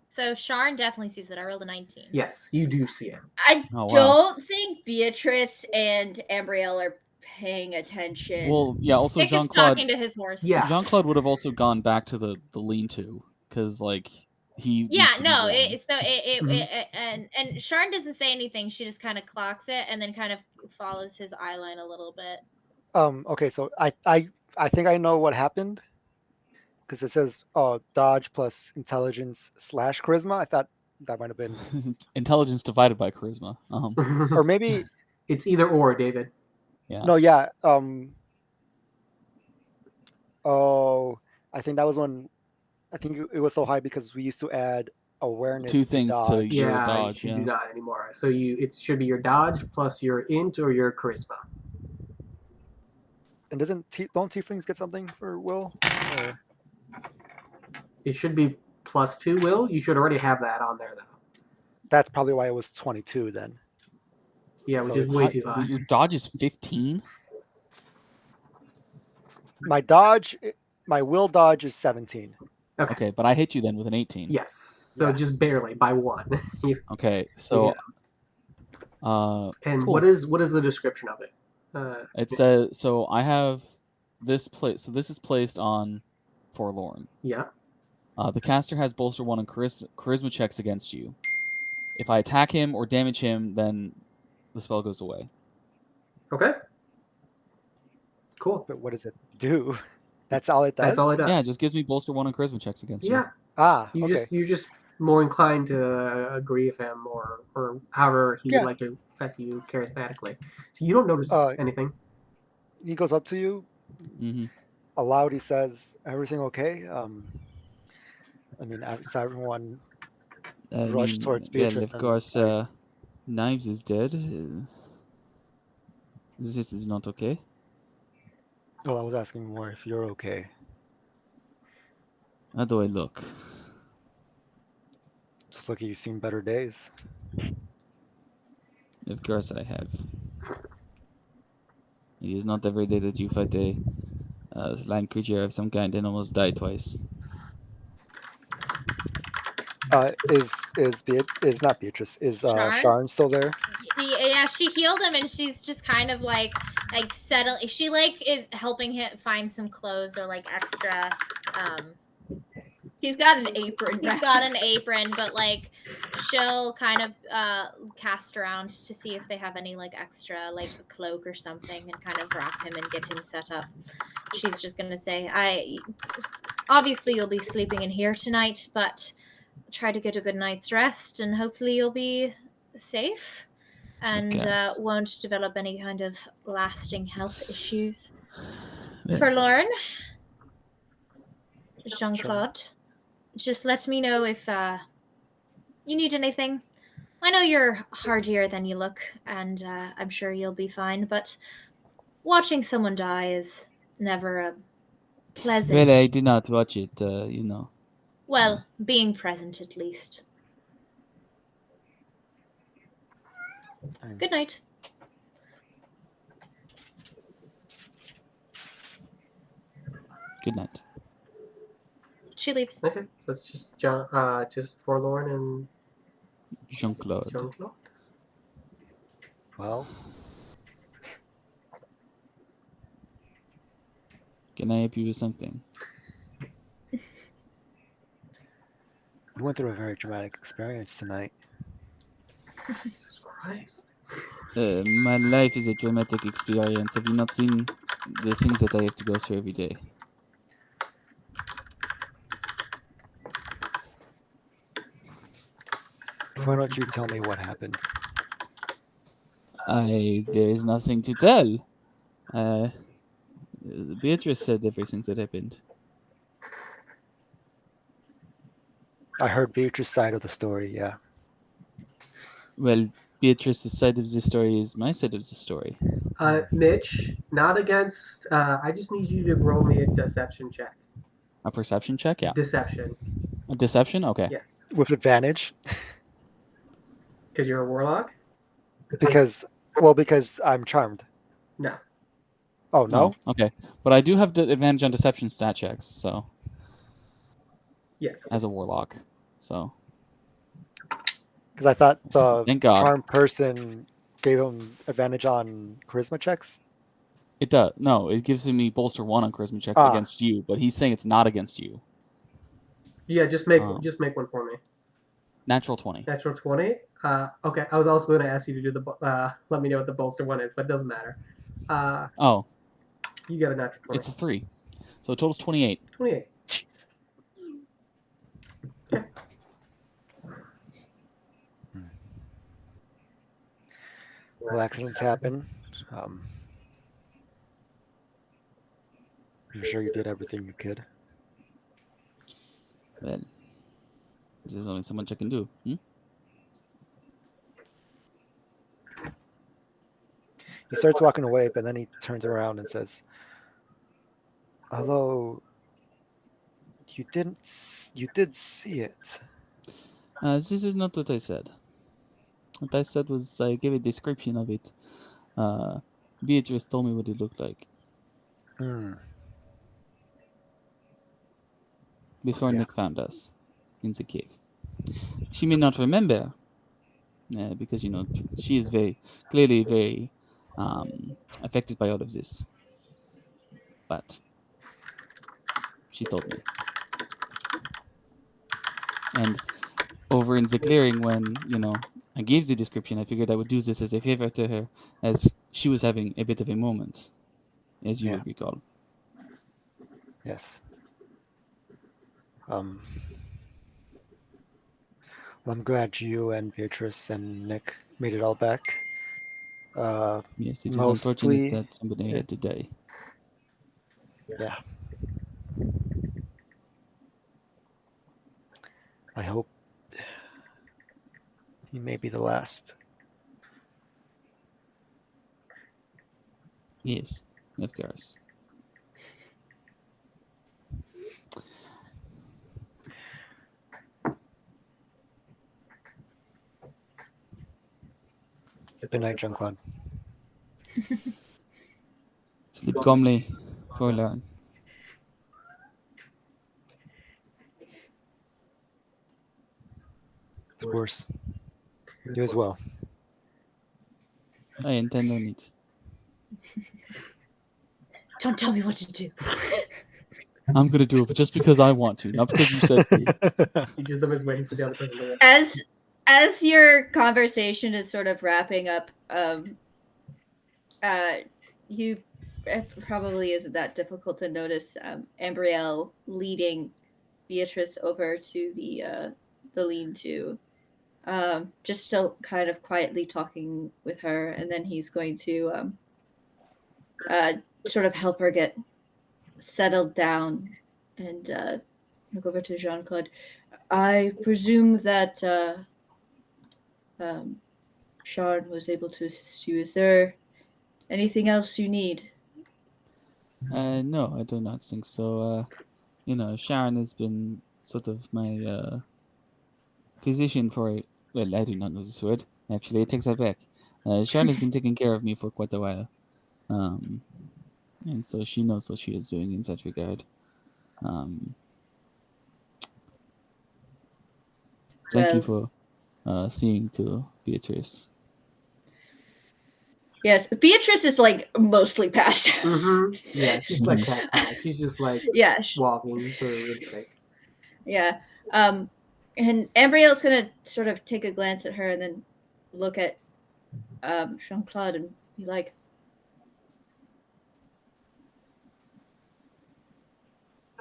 So Sharn definitely sees it. I rolled a 19. Yes, you do see it. I don't think Beatrice and Ambrielle are paying attention. Well, yeah. Also, Nick is talking to his horse. Yeah. Jean-Claude would have also gone back to the lean-to because like he. Yeah. No. And Sharn doesn't say anything. She just kind of clocks it and then kind of follows his eye line a little bit. Okay. So I think I know what happened. Because it says dodge plus intelligence / charisma. I thought that might have been intelligence divided by charisma. Or maybe it's either or, David. Yeah. No, yeah. Oh, I think that was when. I think it was so high because we used to add awareness. 2 things to your dodge. You do not anymore. So it should be your dodge plus your int or your charisma. And don't tieflings get something for will? Or... It should be +2 will. You should already have that on there, though. That's probably why it was 22 then. Yeah, which is way too high. Your dodge is 15? My will dodge is 17. Okay, but I hit you then with an 18. Yes. So just barely by 1. Okay, so and cool. what is the description of it? It says so I have this place. So this is placed on Forlorn. Yeah. The caster has bolster 1 and charisma checks against you. If I attack him or damage him, then the spell goes away. Okay. Cool. But what does it do? That's all it does? That's all it does. Yeah, it just gives me bolster 1 and charisma checks against you. Yeah. Okay. You're just more inclined to agree with him or however he would like to affect you charismatically. So you don't notice anything. He goes up to you. Mm-hmm. Aloud, he says, "Everything okay?" I mean, as everyone rushed towards Beatrice. Well, of course, Knives is dead. This is not okay. Well, I was asking more if you're okay. How do I look? Just like you've seen better days. Of course I have. It is not every day that you fight a land creature of some kind and almost die twice. Is not Beatrice? Is Sharn? Sharn still there? Yeah, she healed him, and she's just kind of like settling. She like is helping him find some clothes or like extra. He's got an apron. He's got an apron, but like she'll kind of cast around to see if they have any like extra like a cloak or something, and kind of wrap him and get him set up. She's just gonna say, obviously you'll be sleeping in here tonight, but try to get a good night's rest, and hopefully you'll be safe and won't develop any kind of lasting health issues. Forlorn, Jean-Claude, just let me know if you need anything. I know you're hardier than you look, and I'm sure you'll be fine, but watching someone die is never a pleasant... Well, I did not watch it, you know. Well, being present at least. Good night. Good night. She leaves. Okay, so it's just Forlorn and Jean-Claude. Jean-Claude. Well, Can I help you with something? we went through a very dramatic experience tonight. Jesus Christ. My life is a dramatic experience. Have you not seen the things that I have to go through every day? Why don't you tell me what happened? There is nothing to tell. Beatrice said everything that happened. I heard Beatrice's side of the story, yeah. Well, Beatrice's side of the story is my side of the story. Mitch, not against... I just need you to roll me a deception check. A perception check? Yeah. Deception. A deception? Okay. Yes. With advantage? Because you're a warlock? Because I'm charmed. No. Oh, no? Oh, okay. But I do have the advantage on deception stat checks, so... Yes. As a warlock, so... Because I thought the Thank God. charmed person gave him advantage on charisma checks? It does. No, it gives me bolster 1 on charisma checks against you, but he's saying it's not against you. Yeah, just make one for me. Natural 20. Natural 20? Okay, I was also going to ask you to do the... let me know what the bolster one is, but it doesn't matter. Oh. You got a natural 20. It's a 3. So the total's 28. 28. Okay. Well, accidents happen. I'm sure you did everything you could. Well, this is only so much I can do. Hmm? He starts walking away, but then he turns around and says, "Although you did see it." This is not what I said. What I said was I gave a description of it. Beatrice told me what it looked like. Before Nick found us in the cave. She may not remember, because, you know, she is clearly very affected by all of this. But she told me. And over in the clearing, when, you know, I gave the description, I figured I would do this as a favor to her, as she was having a bit of a moment, as you would recall. Yes. Well, I'm glad you and Beatrice and Nick made it all back. Yes, it is unfortunate that somebody had to die. Yeah. I hope he may be the last. Yes, of course. Good night, Jean-Claude. calmly, forlorn. It's worse. You as well. I intend on it. Don't tell me what to do. I'm gonna do it just because I want to, not because you said to. He just is waiting for the other person to win. As your conversation is sort of wrapping up, you it probably isn't that difficult to notice Ambrielle leading Beatrice over to the lean-to, just still kind of quietly talking with her, and then he's going to sort of help her get settled down and look over to Jean-Claude. I presume that Sharon was able to assist you. Is there anything else you need? No, I do not think so. Sharon has been sort of my physician for well, I do not know this word. Actually, it takes that back. Sharon has been taking care of me for quite a while. And so she knows what she is doing in that regard. Thank you for seeing to Beatrice. Yes, Beatrice is like mostly passed out. Mm-hmm. Yeah, she's like cat. She's just like walking through instinct. Yeah. And Ambrielle's gonna sort of take a glance at her and then look at Jean-Claude and be like,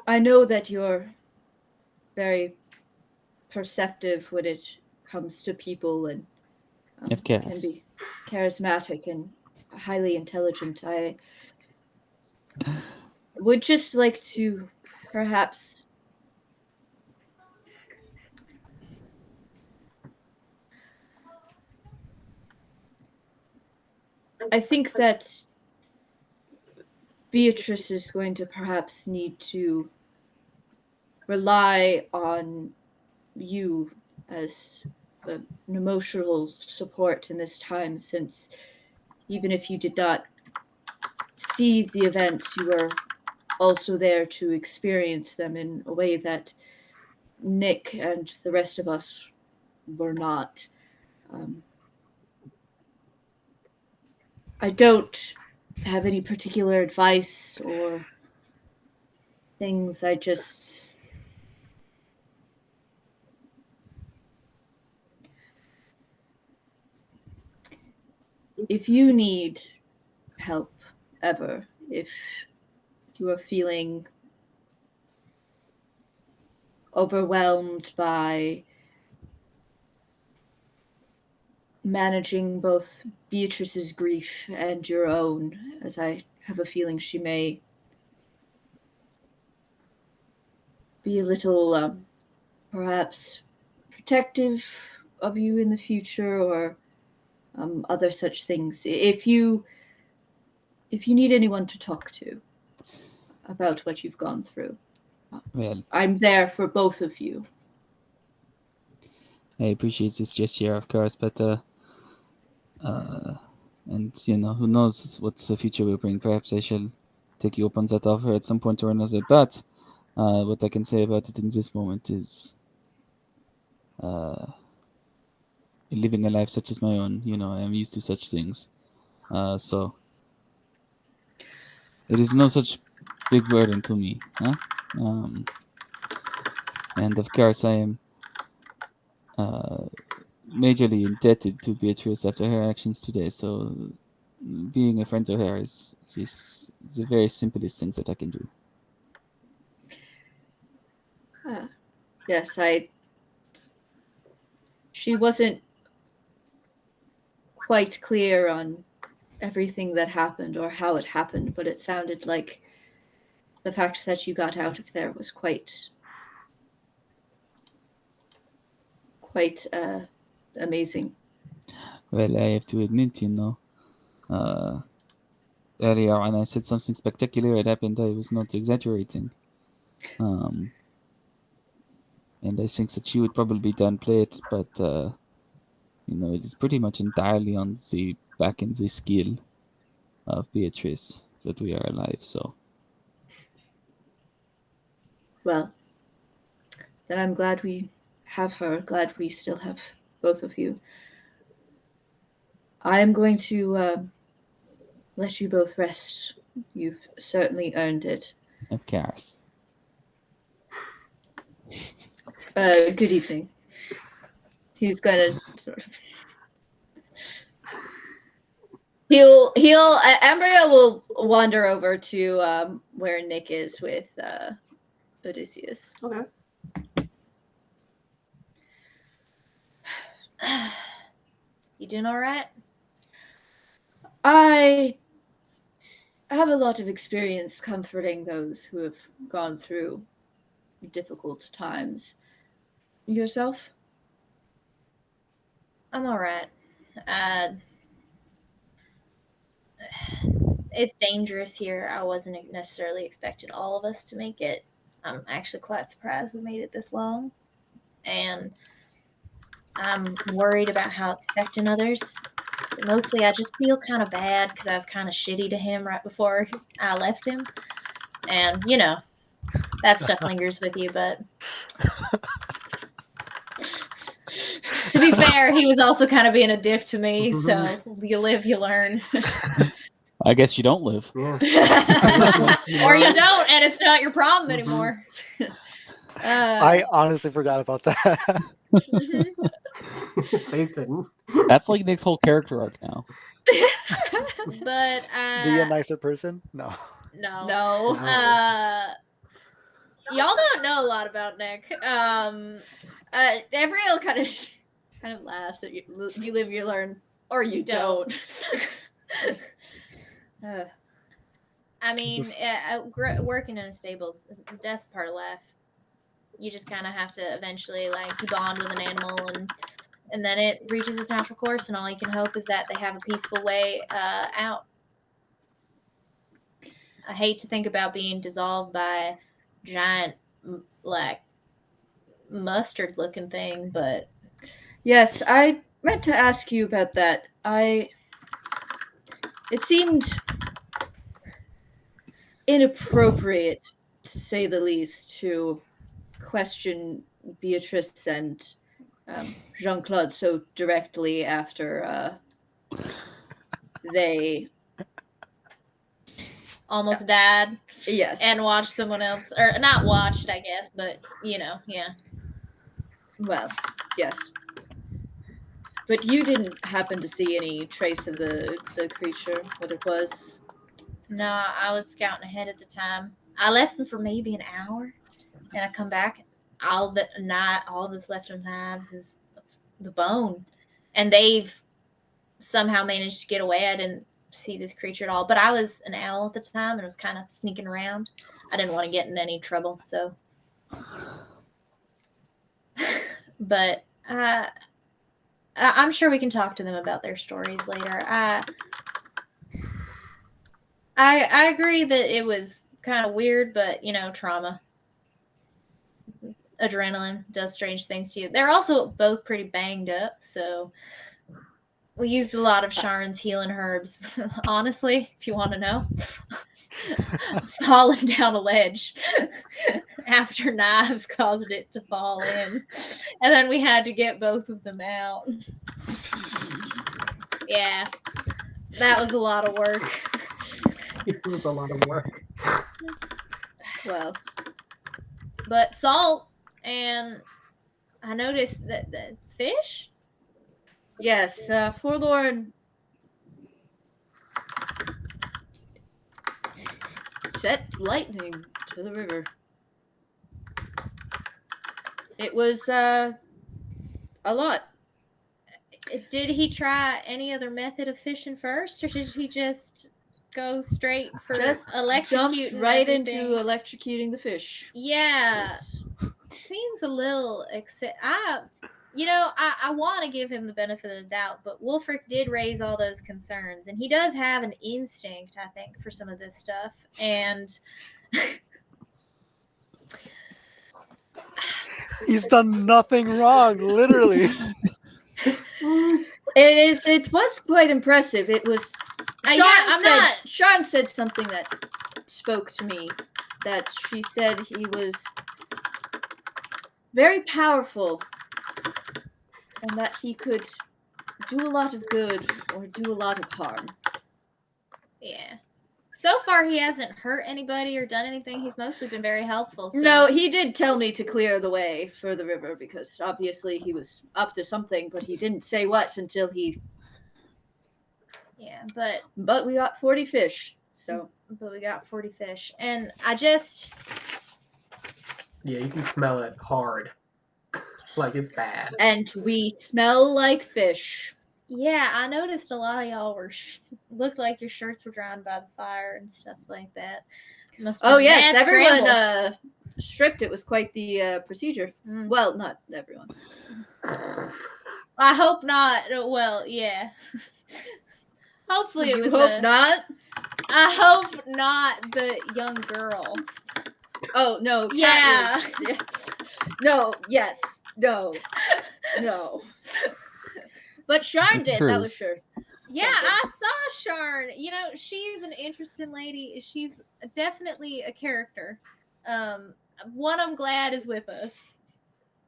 I know that you're very perceptive when it comes to people and can be charismatic and highly intelligent. I would just like to perhaps I think that Beatrice is going to perhaps need to rely on you as an emotional support in this time, since even if you did not see the events, you were also there to experience them in a way that Nick and the rest of us were not. I don't have any particular advice or things. I just if you need help ever, if you are feeling overwhelmed by managing both Beatrice's grief and your own, as I have a feeling she may be a little perhaps protective of you in the future, or other such things. If you need anyone to talk to about what you've gone through, well, I'm there for both of you. I appreciate this gesture, of course, but and who knows what the future will bring. Perhaps I shall take you up on that offer at some point or another. But what I can say about it in this moment is living a life such as my own, I am used to such things. So it is no such big burden to me. Huh? And of course I am majorly indebted to Beatrice after her actions today, so being a friend to her is the very simplest thing that I can do. Yes, she wasn't quite clear on everything that happened or how it happened, but it sounded like the fact that you got out of there was quite amazing. Well, I have to admit, earlier when I said something spectacular had happened, I was not exaggerating. And I think that she would probably downplay it, but it is pretty much entirely on the back and the skill of Beatrice. that we are alive. So, well, then I'm glad we have her. Glad we still have both of you. I am going to let you both rest. You've certainly earned it. of course. Good evening. He's gonna sort of. Embryo will wander over to where Nick is with Odysseus. Okay. You doing all right? I have a lot of experience comforting those who have gone through difficult times. Yourself? I'm all right. It's dangerous here. I wasn't necessarily expecting all of us to make it. I'm actually quite surprised we made it this long. And I'm worried about how it's affecting others. But mostly, I just feel kind of bad because I was kind of shitty to him right before I left him. And, you know, that stuff lingers with you, but... To be fair, he was also kind of being a dick to me, so you live, you learn. I guess you don't live. Yeah. Or you don't, and it's not your problem anymore. I honestly forgot about that. They didn't. That's like Nick's whole character arc now. But Be a nicer person? No. no. Y'all don't know a lot about Nick. Embryo kind of laughs at you. You live, you learn, or you don't. I mean, working in a stable's that's part of life. You just kind of have to eventually like bond with an animal, and then it reaches its natural course, and all you can hope is that they have a peaceful way out. I hate to think about being dissolved by giant like mustard-looking thing, but yes, I meant to ask you about that. It seemed inappropriate, to say the least, to question Beatrice and Jean-Claude so directly after they almost died. Yes. And watched someone else, or not watched, I guess, but you know, yeah. Well, yes. But you didn't happen to see any trace of the creature, what it was? No, I was scouting ahead at the time. I left them for maybe an hour, and I come back. All that's left of knives is the bone, and they've somehow managed to get away. I didn't see this creature at all, but I was an owl at the time and was kind of sneaking around. I didn't want to get in any trouble, so. But I'm sure we can talk to them about their stories later. I agree that it was kind of weird, but you know, trauma. Adrenaline does strange things to you. They're also both pretty banged up, so we used a lot of Sharon's healing herbs. Honestly, if you want to know. Falling down a ledge after knives caused it to fall in. And then we had to get both of them out. Yeah. That was a lot of work. It was a lot of work. Well, but salt, and I noticed that the fish? Yes, Forlorn set lightning to the river. It was a lot. Did he try any other method of fishing first, or did he just go straight for electrocuting? Jumped right into electrocuting the fish. Yeah. Yes. Seems a little I want to give him the benefit of the doubt, but Wolfric did raise all those concerns, and he does have an instinct, I think, for some of this stuff. And he's done nothing wrong, literally. It was quite impressive. It was Sean said something that spoke to me. That she said he was very powerful, and that he could do a lot of good or do a lot of harm. Yeah. So far, he hasn't hurt anybody or done anything. He's mostly been very helpful. So. No, he did tell me to clear the way for the river because obviously he was up to something, but he didn't say what until he. Yeah, but we got 40 fish, so. But we got 40 fish, and I just. Yeah, you can smell it hard, like it's bad. And we smell like fish. Yeah, I noticed a lot of y'all looked like your shirts were drying by the fire and stuff like that. Oh yes, everyone stripped. It was quite the procedure. Well, not everyone. I hope not. Well, yeah. Hopefully it was. Hope not. I hope not the young girl. Oh no. Yeah. No. Yes. No. But Sharn did. True. That was sure. Yeah, I saw Sharn. You know, she's an interesting lady. She's definitely a character. One I'm glad is with us.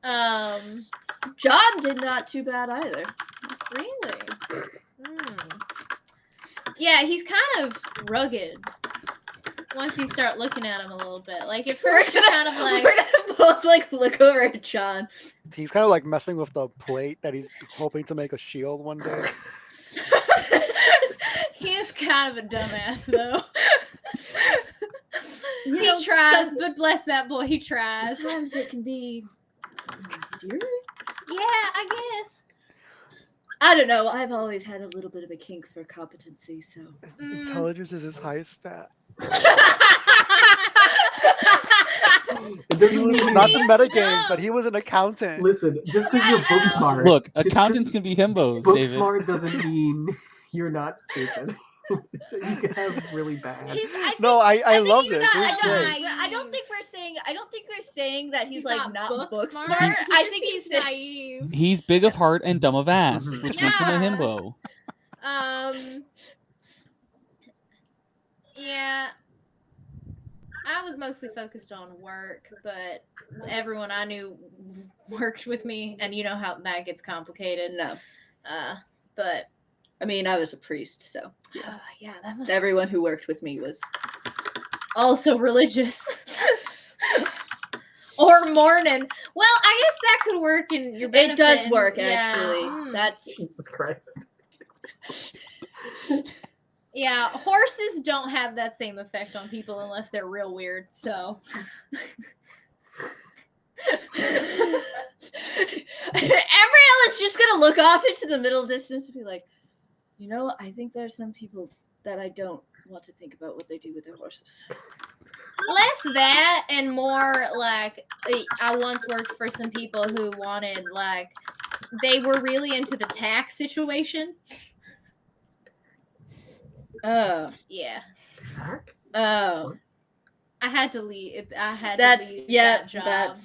John did not too bad either. Really? Yeah, he's kind of rugged. Once you start looking at him a little bit, like at first you're kind of like we're gonna both like look over at John. He's kind of like messing with the plate that he's hoping to make a shield one day. He is kind of a dumbass thoe. He tries, but bless that boy, he tries. Sometimes it can be endearing. Yeah, I guess. I don't know. I've always had a little bit of a kink for competency, so. Intelligence is his highest stat. It He was not the metagame, but he was an accountant. Listen, just because you're book smart. Look, accountants can be himbos, book David. smart doesn't mean you're not stupid. You can have really bad. I love this. I don't think we're saying that he's like not book smart. I think he's naive. He's big of heart and dumb of ass, which makes him a himbo. Yeah. I was mostly focused on work, but everyone I knew worked with me, and you know how that gets complicated. No. But I mean, I was a priest, so yeah, that was everyone who worked with me was also religious. Or Mormon. Well, I guess that could work in your benefit. It does work, actually. That's Jesus Christ. Yeah, horses don't have that same effect on people unless they're real weird, so. Everyone is just gonna look off into the middle distance and be like, you know, I think there's some people that I don't want to think about what they do with their horses. Less that and more like, I once worked for some people who wanted, like, they were really into the tax situation. Oh. Yeah. Oh. I had to leave. That job.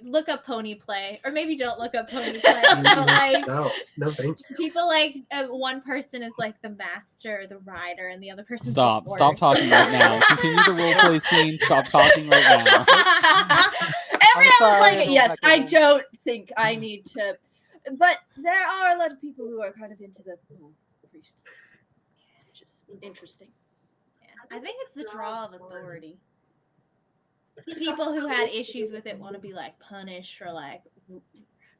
Look up pony play, or maybe don't look up pony play. Like, no, thank you. People like one person is like the master, the rider, and the other person. Stop talking right now. Continue the role play scene. Stop talking right now. Everyone's like, yes, I don't think I need to, but there are a lot of people who are kind of into the priest. Just interesting. Yeah. I think it's the draw of authority. People who had issues with it want to be like punished or like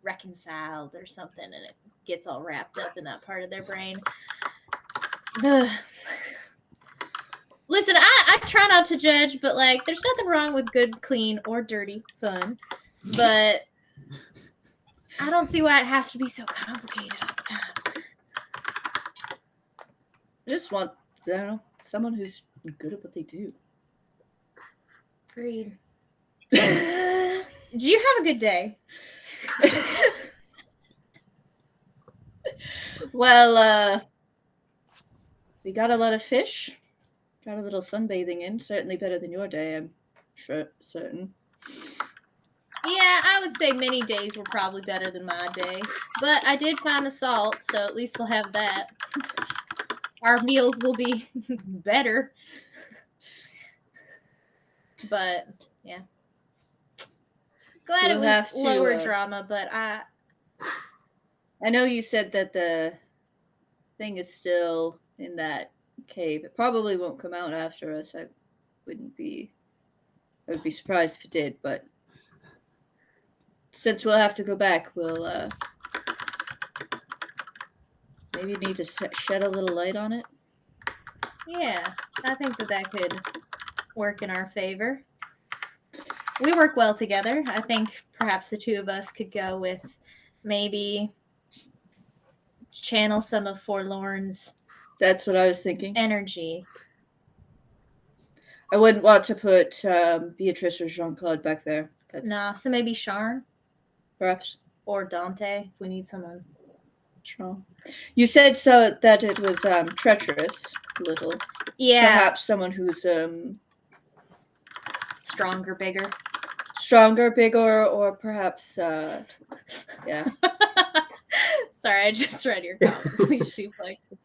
reconciled or something, and it gets all wrapped up in that part of their brain. Listen, I try not to judge, but like, there's nothing wrong with good, clean, or dirty fun. But I don't see why it has to be so complicated all the time. I just want, I don't know, someone who's good at what they do. Agreed. Do you have a good day? Well, we got a lot of fish. Got a little sunbathing in. Certainly better than your day, I'm certain. Yeah, I would say many days were probably better than my day. But I did find the salt, so at least we'll have that. our meals will be better. But yeah, glad We'll it have was to, lower drama. But I know you said that the thing is still in that cave. It probably won't come out after us. I would be surprised if it did, but since we'll have to go back, we'll maybe need to shed a little light on it. yeah, I think that could work in our favor. We work well together. I think perhaps the two of us could go with maybe channel some of Forlorn's. That's what I was thinking. Energy. I wouldn't want to put Beatrice or Jean-Claude back there. Nah, so maybe Sharn? Perhaps. Or Dante, if we need someone strong. You said so that it was treacherous, little. Yeah. Perhaps someone who's stronger, bigger. Stronger, bigger, or perhaps yeah. Sorry, I just read your comment. Please suplex the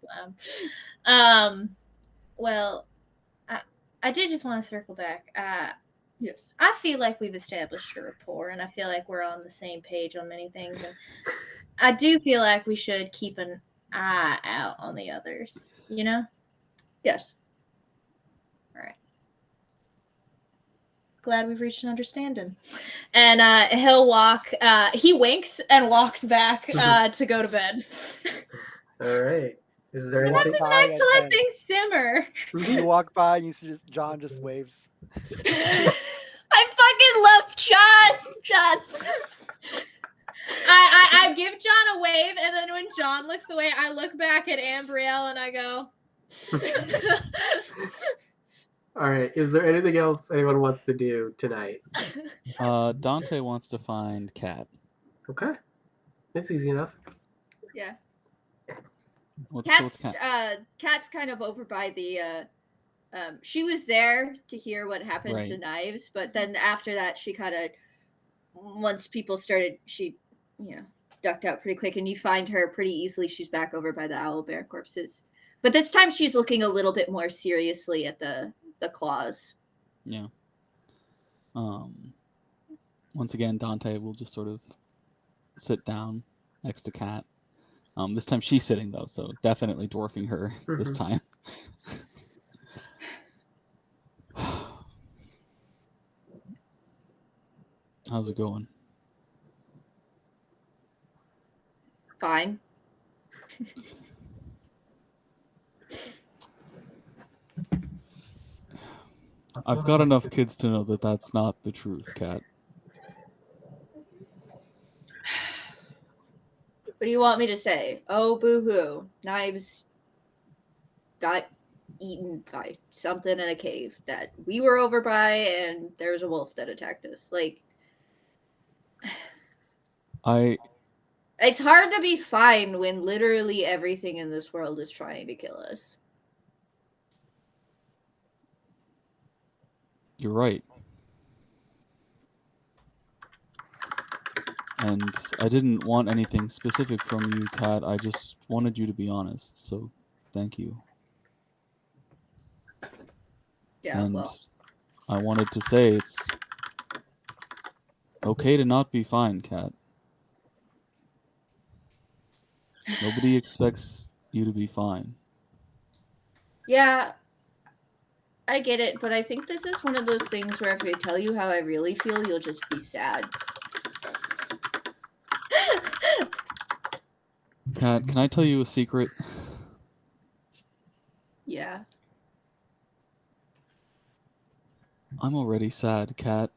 slam. Well, I did just want to circle back. Yes. I feel like we've established a rapport, and I feel like we're on the same page on many things. And I do feel like we should keep an eye out on the others, you know? Yes. All right. Glad we've reached an understanding. And he'll walk, he winks and walks back to go to bed. All right. Is there Sometimes anything? it's nice to let things simmer. You walk by and you see John just waves. I fucking love John. I give John a wave, and then when John looks away, I look back at Ambrielle and I go. All right. Is there anything else anyone wants to do tonight? Dante wants to find Kat. Okay. It's easy enough. Yeah. What's Kat? Kat's kind of over by the. She was there to hear what happened to Knives, but then after that, she kind of. Once people started, she, ducked out pretty quick, and you find her pretty easily. She's back over by the owlbear corpses, but this time she's looking a little bit more seriously at the claws. Yeah. Once again, Dante will just sort of sit down next to Kat. This time she's sitting though, so definitely dwarfing her this time. How's it going? Fine. I've got enough kids to know that that's not the truth, Kat. What do you want me to say? Oh, boo-hoo. Knives got eaten by something in a cave that we were over by, and there was a wolf that attacked us. Like, it's hard to be fine when literally everything in this world is trying to kill us. You're right. And I didn't want anything specific from you, Kat. I just wanted you to be honest, so thank you. Yeah, and well. I wanted to say it's okay to not be fine, Kat. Nobody expects you to be fine. Yeah, I get it, but I think this is one of those things where if I tell you how I really feel, you'll just be sad. Kat, can I tell you a secret? Yeah. I'm already sad, Kat.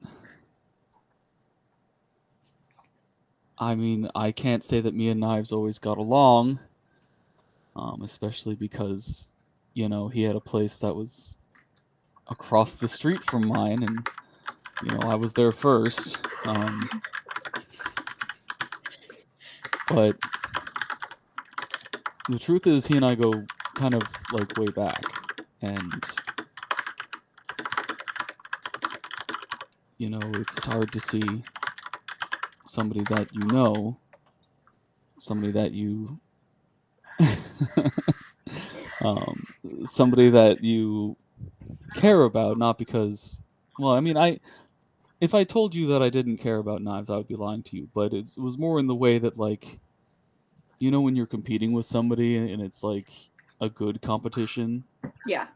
I mean, I can't say that me and Knives always got along, especially because, he had a place that was across the street from mine, and, I was there first. But the truth is, he and I go kind of, like, way back, and, it's hard to see somebody that somebody that you somebody that you care about, not because, well, I mean, if I told you that I didn't care about knives, I would be lying to you. But it was more in the way that, like, you know, when you're competing with somebody and it's like a good competition. Yeah.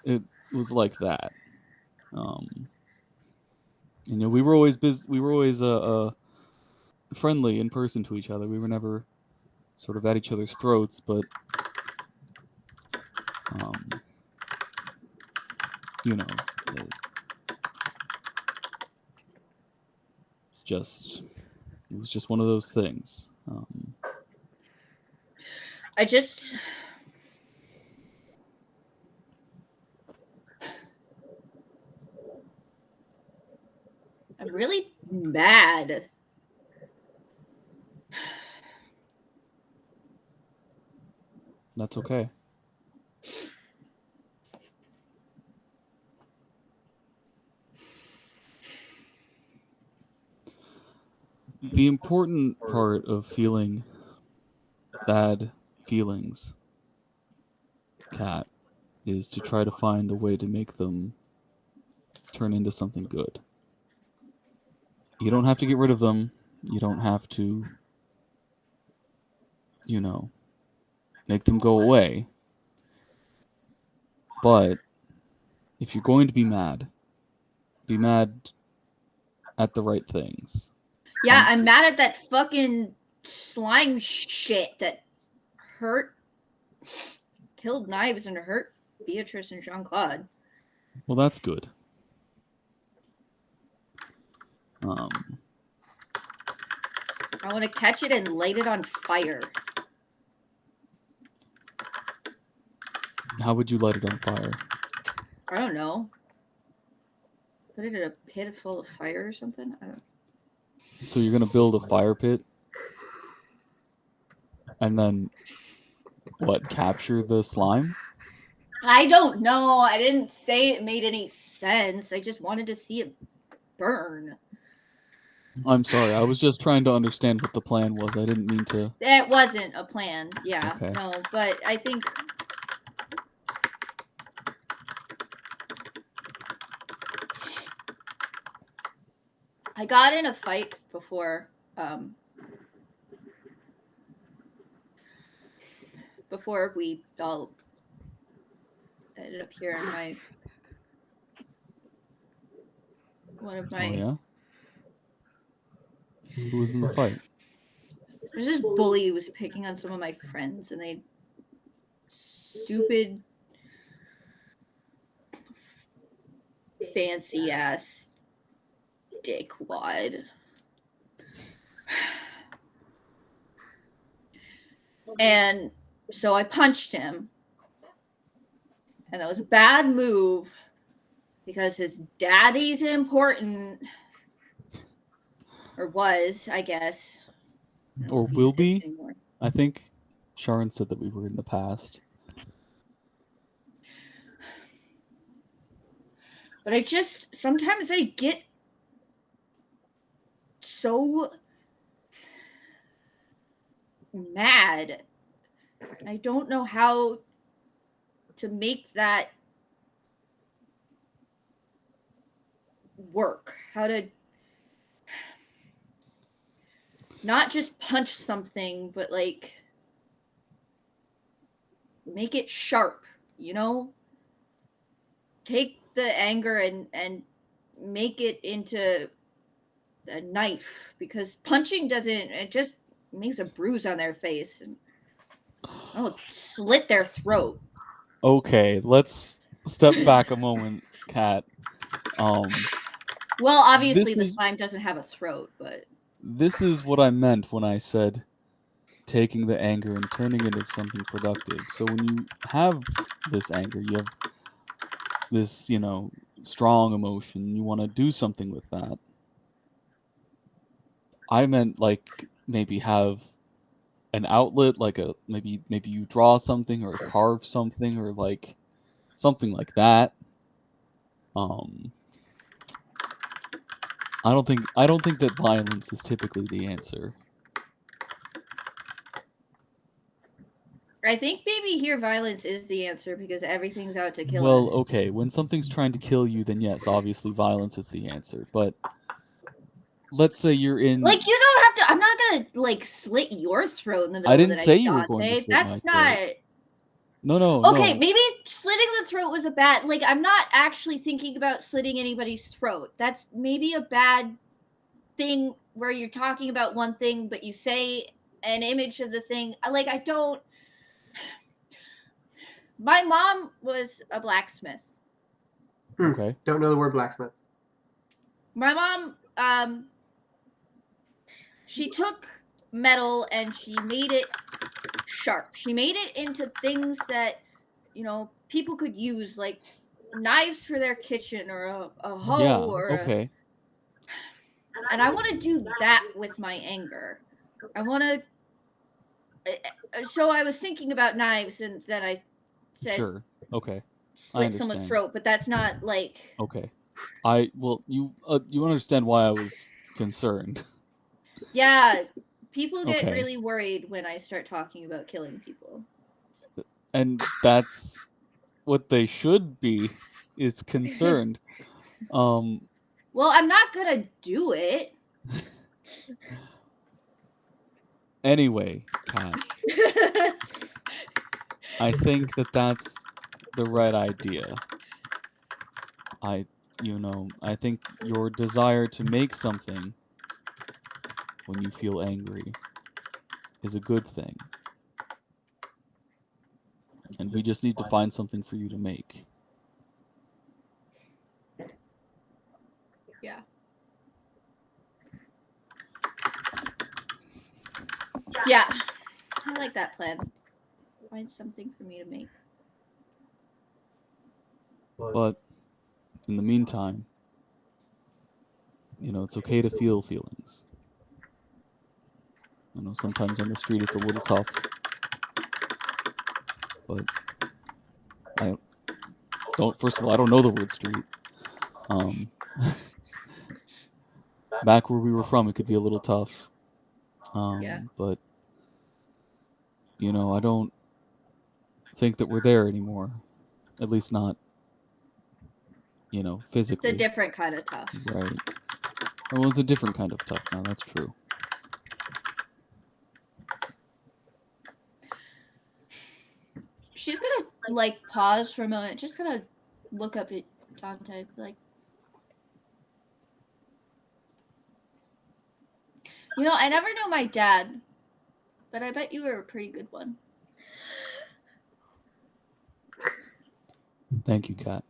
It was like that. You know, we were always friendly in person to each other. We were never sort of at each other's throats, but you know, it was just one of those things. I'm really mad. That's okay. The important part of feeling bad feelings, Kat, is to try to find a way to make them turn into something good. You don't have to get rid of them. You don't have to, you know, make them go away. But if you're going to be mad at the right things. Yeah, I'm mad at that fucking slime shit that killed Knives and hurt Beatrice and Jean-Claude. Well, that's good. I want to catch it and light it on fire. How would you light it on fire? I don't know. Put it in a pit full of fire or something? I don't know. So you're going to build a fire pit? And then, what, capture the slime? I don't know. I didn't say it made any sense. I just wanted to see it burn. I'm sorry. I was just trying to understand what the plan was. I didn't mean to... It wasn't a plan. Yeah. Okay. No, but I think... I got in a fight before we all ended up here in one of my... Oh, yeah? Who was in the fight? There's this bully who was picking on some of my friends, and they stupid fancy ass dickwad. And so I punched him, and that was a bad move because his daddy's important, or was, I guess. Or will be? I think Sharon said that we were in the past. But sometimes I get so mad. I don't know how to make that work. How to not just punch something, but like make it sharp, you know? Take the anger and make it into a knife, because punching it just makes a bruise on their face and slit their throat. Okay, let's step back a moment, Kat. Well, obviously the slime doesn't have a throat, but this is what I meant when I said taking the anger and turning it into something productive. So when you have this anger, you have this, you know, strong emotion, you want to do something with that. I meant like maybe have an outlet, like maybe you draw something or carve something or like something like that. I don't think that violence is typically the answer. I think maybe here violence is the answer because everything's out to kill us. Well, okay, when something's trying to kill you, then yes, obviously violence is the answer. But let's say you're in. Like, you don't have to. I'm not gonna like slit your throat in the middle I of the didn't night, say you were Dante. going to slit That's my not. throat. No. Okay, no. maybe slitting the throat was a bad. Like, I'm not actually thinking about slitting anybody's throat. That's maybe a bad thing where you're talking about one thing, but you say an image of the thing. Like, I don't. My mom was a blacksmith. Okay. Don't know the word blacksmith. My mom, she took metal and she made it sharp. She made it into things that, you know, people could use, like knives for their kitchen or a hoe okay. And I want to do that with my anger. I want to. So I was thinking about knives, and then I said, "Sure, okay, slit someone's throat," but that's not like. Okay, you understand why I was concerned. Yeah, people get really worried when I start talking about killing people. And that's what they should be, is concerned. Well, I'm not gonna do it. Anyway, Kat, I think that's the right idea. I think your desire to make something when you feel angry is a good thing. And we just need to find something for you to make. Yeah. Yeah. I like that plan. Find something for me to make. But in the meantime, it's okay to feel feelings. I know sometimes on the street it's a little tough. But first of all, I don't know the word street. Back where we were from, it could be a little tough. But, I don't think that we're there anymore. At least not, physically. It's a different kind of tough. Right. Well, it's a different kind of tough now, that's true. She's gonna, pause for a moment. Just gonna look up at Dante, I never knew my dad, but I bet you were a pretty good one. Thank you, Kat.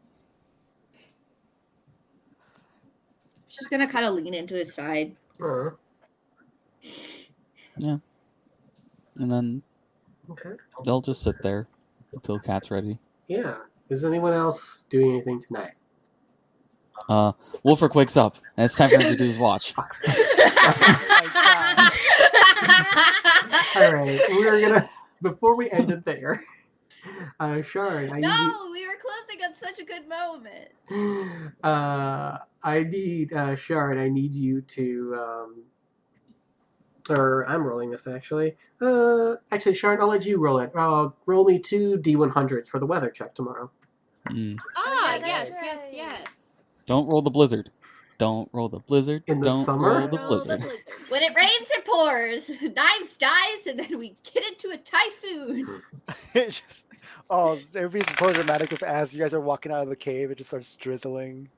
She's gonna kind of lean into his side. Yeah. And then they'll just sit there until Kat's ready. Yeah. Is anyone else doing anything tonight? Wolfric wakes up, and it's time for him to do his watch. Fuck's sake. All right, we're gonna, before we end it there, Sharon, we were closing on such a good moment. Sharon, I need you to, or I'm rolling this actually. Actually, Sharon, I'll let you roll it. Roll me 2 D100s for the weather check tomorrow. Yes. Don't roll the blizzard. Don't roll the blizzard. In the Don't summer? roll the blizzard. When it rains, it pours. Knives dies, and then we get into a typhoon. It would be so dramatic if as you guys are walking out of the cave, it just starts drizzling.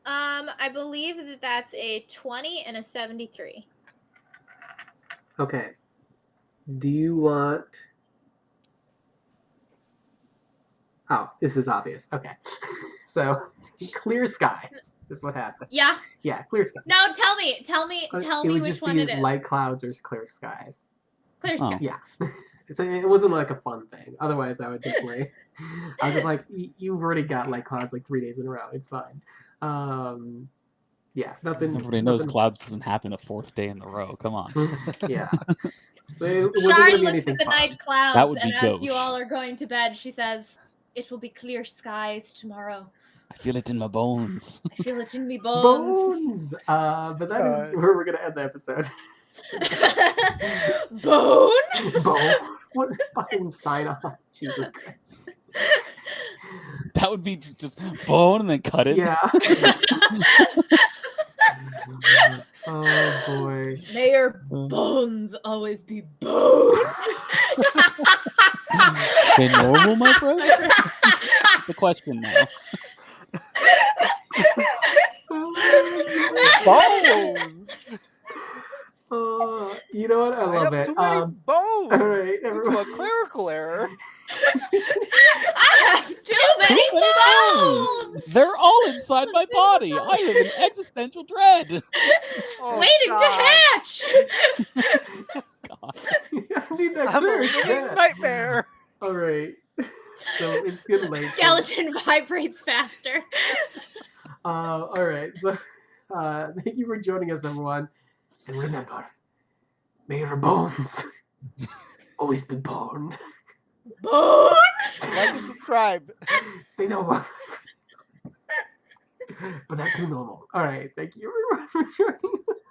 I believe that's a 20 and a 73. Okay. Do you want... Oh, this is obvious. Okay. So, clear skies is what happens. Yeah. Yeah, clear skies. No, tell me which one it is. Light clouds or clear skies. Clear skies. Yeah. It wasn't like a fun thing. Otherwise, I would definitely... I was just like, you've already got light clouds 3 days in a row. It's fine. Yeah, nothing... Everybody knows clouds doesn't happen a 4th day in a row. Come on. Yeah. It Sharon looks at the night clouds, that would be and gauche. as you all are going to bed, she says, "It will be clear skies tomorrow. I feel it in my bones. I feel it in me bones." But that is where we're going to end the episode. Bone? Bone. What fucking sign off? Jesus Christ. That would be just bone and then cut it. Yeah. Oh boy. May your bones always be bones. Stay normal, my friend? That's the question now. Bones. You know what? I love have it. too many bones. All right, It's everyone. a clerical error. I have too many bones. They're all inside my body. I live in existential dread. Oh, Waiting God. to hatch. God. I need that I'm a clearance. living Yeah. nightmare. All right. So it's getting late. Skeleton vibrates faster. All right. So thank you for joining us, everyone. And remember, may your bones always be born. Bones. Like and subscribe. Stay normal. But not too normal. All right. Thank you, everyone, for joining us.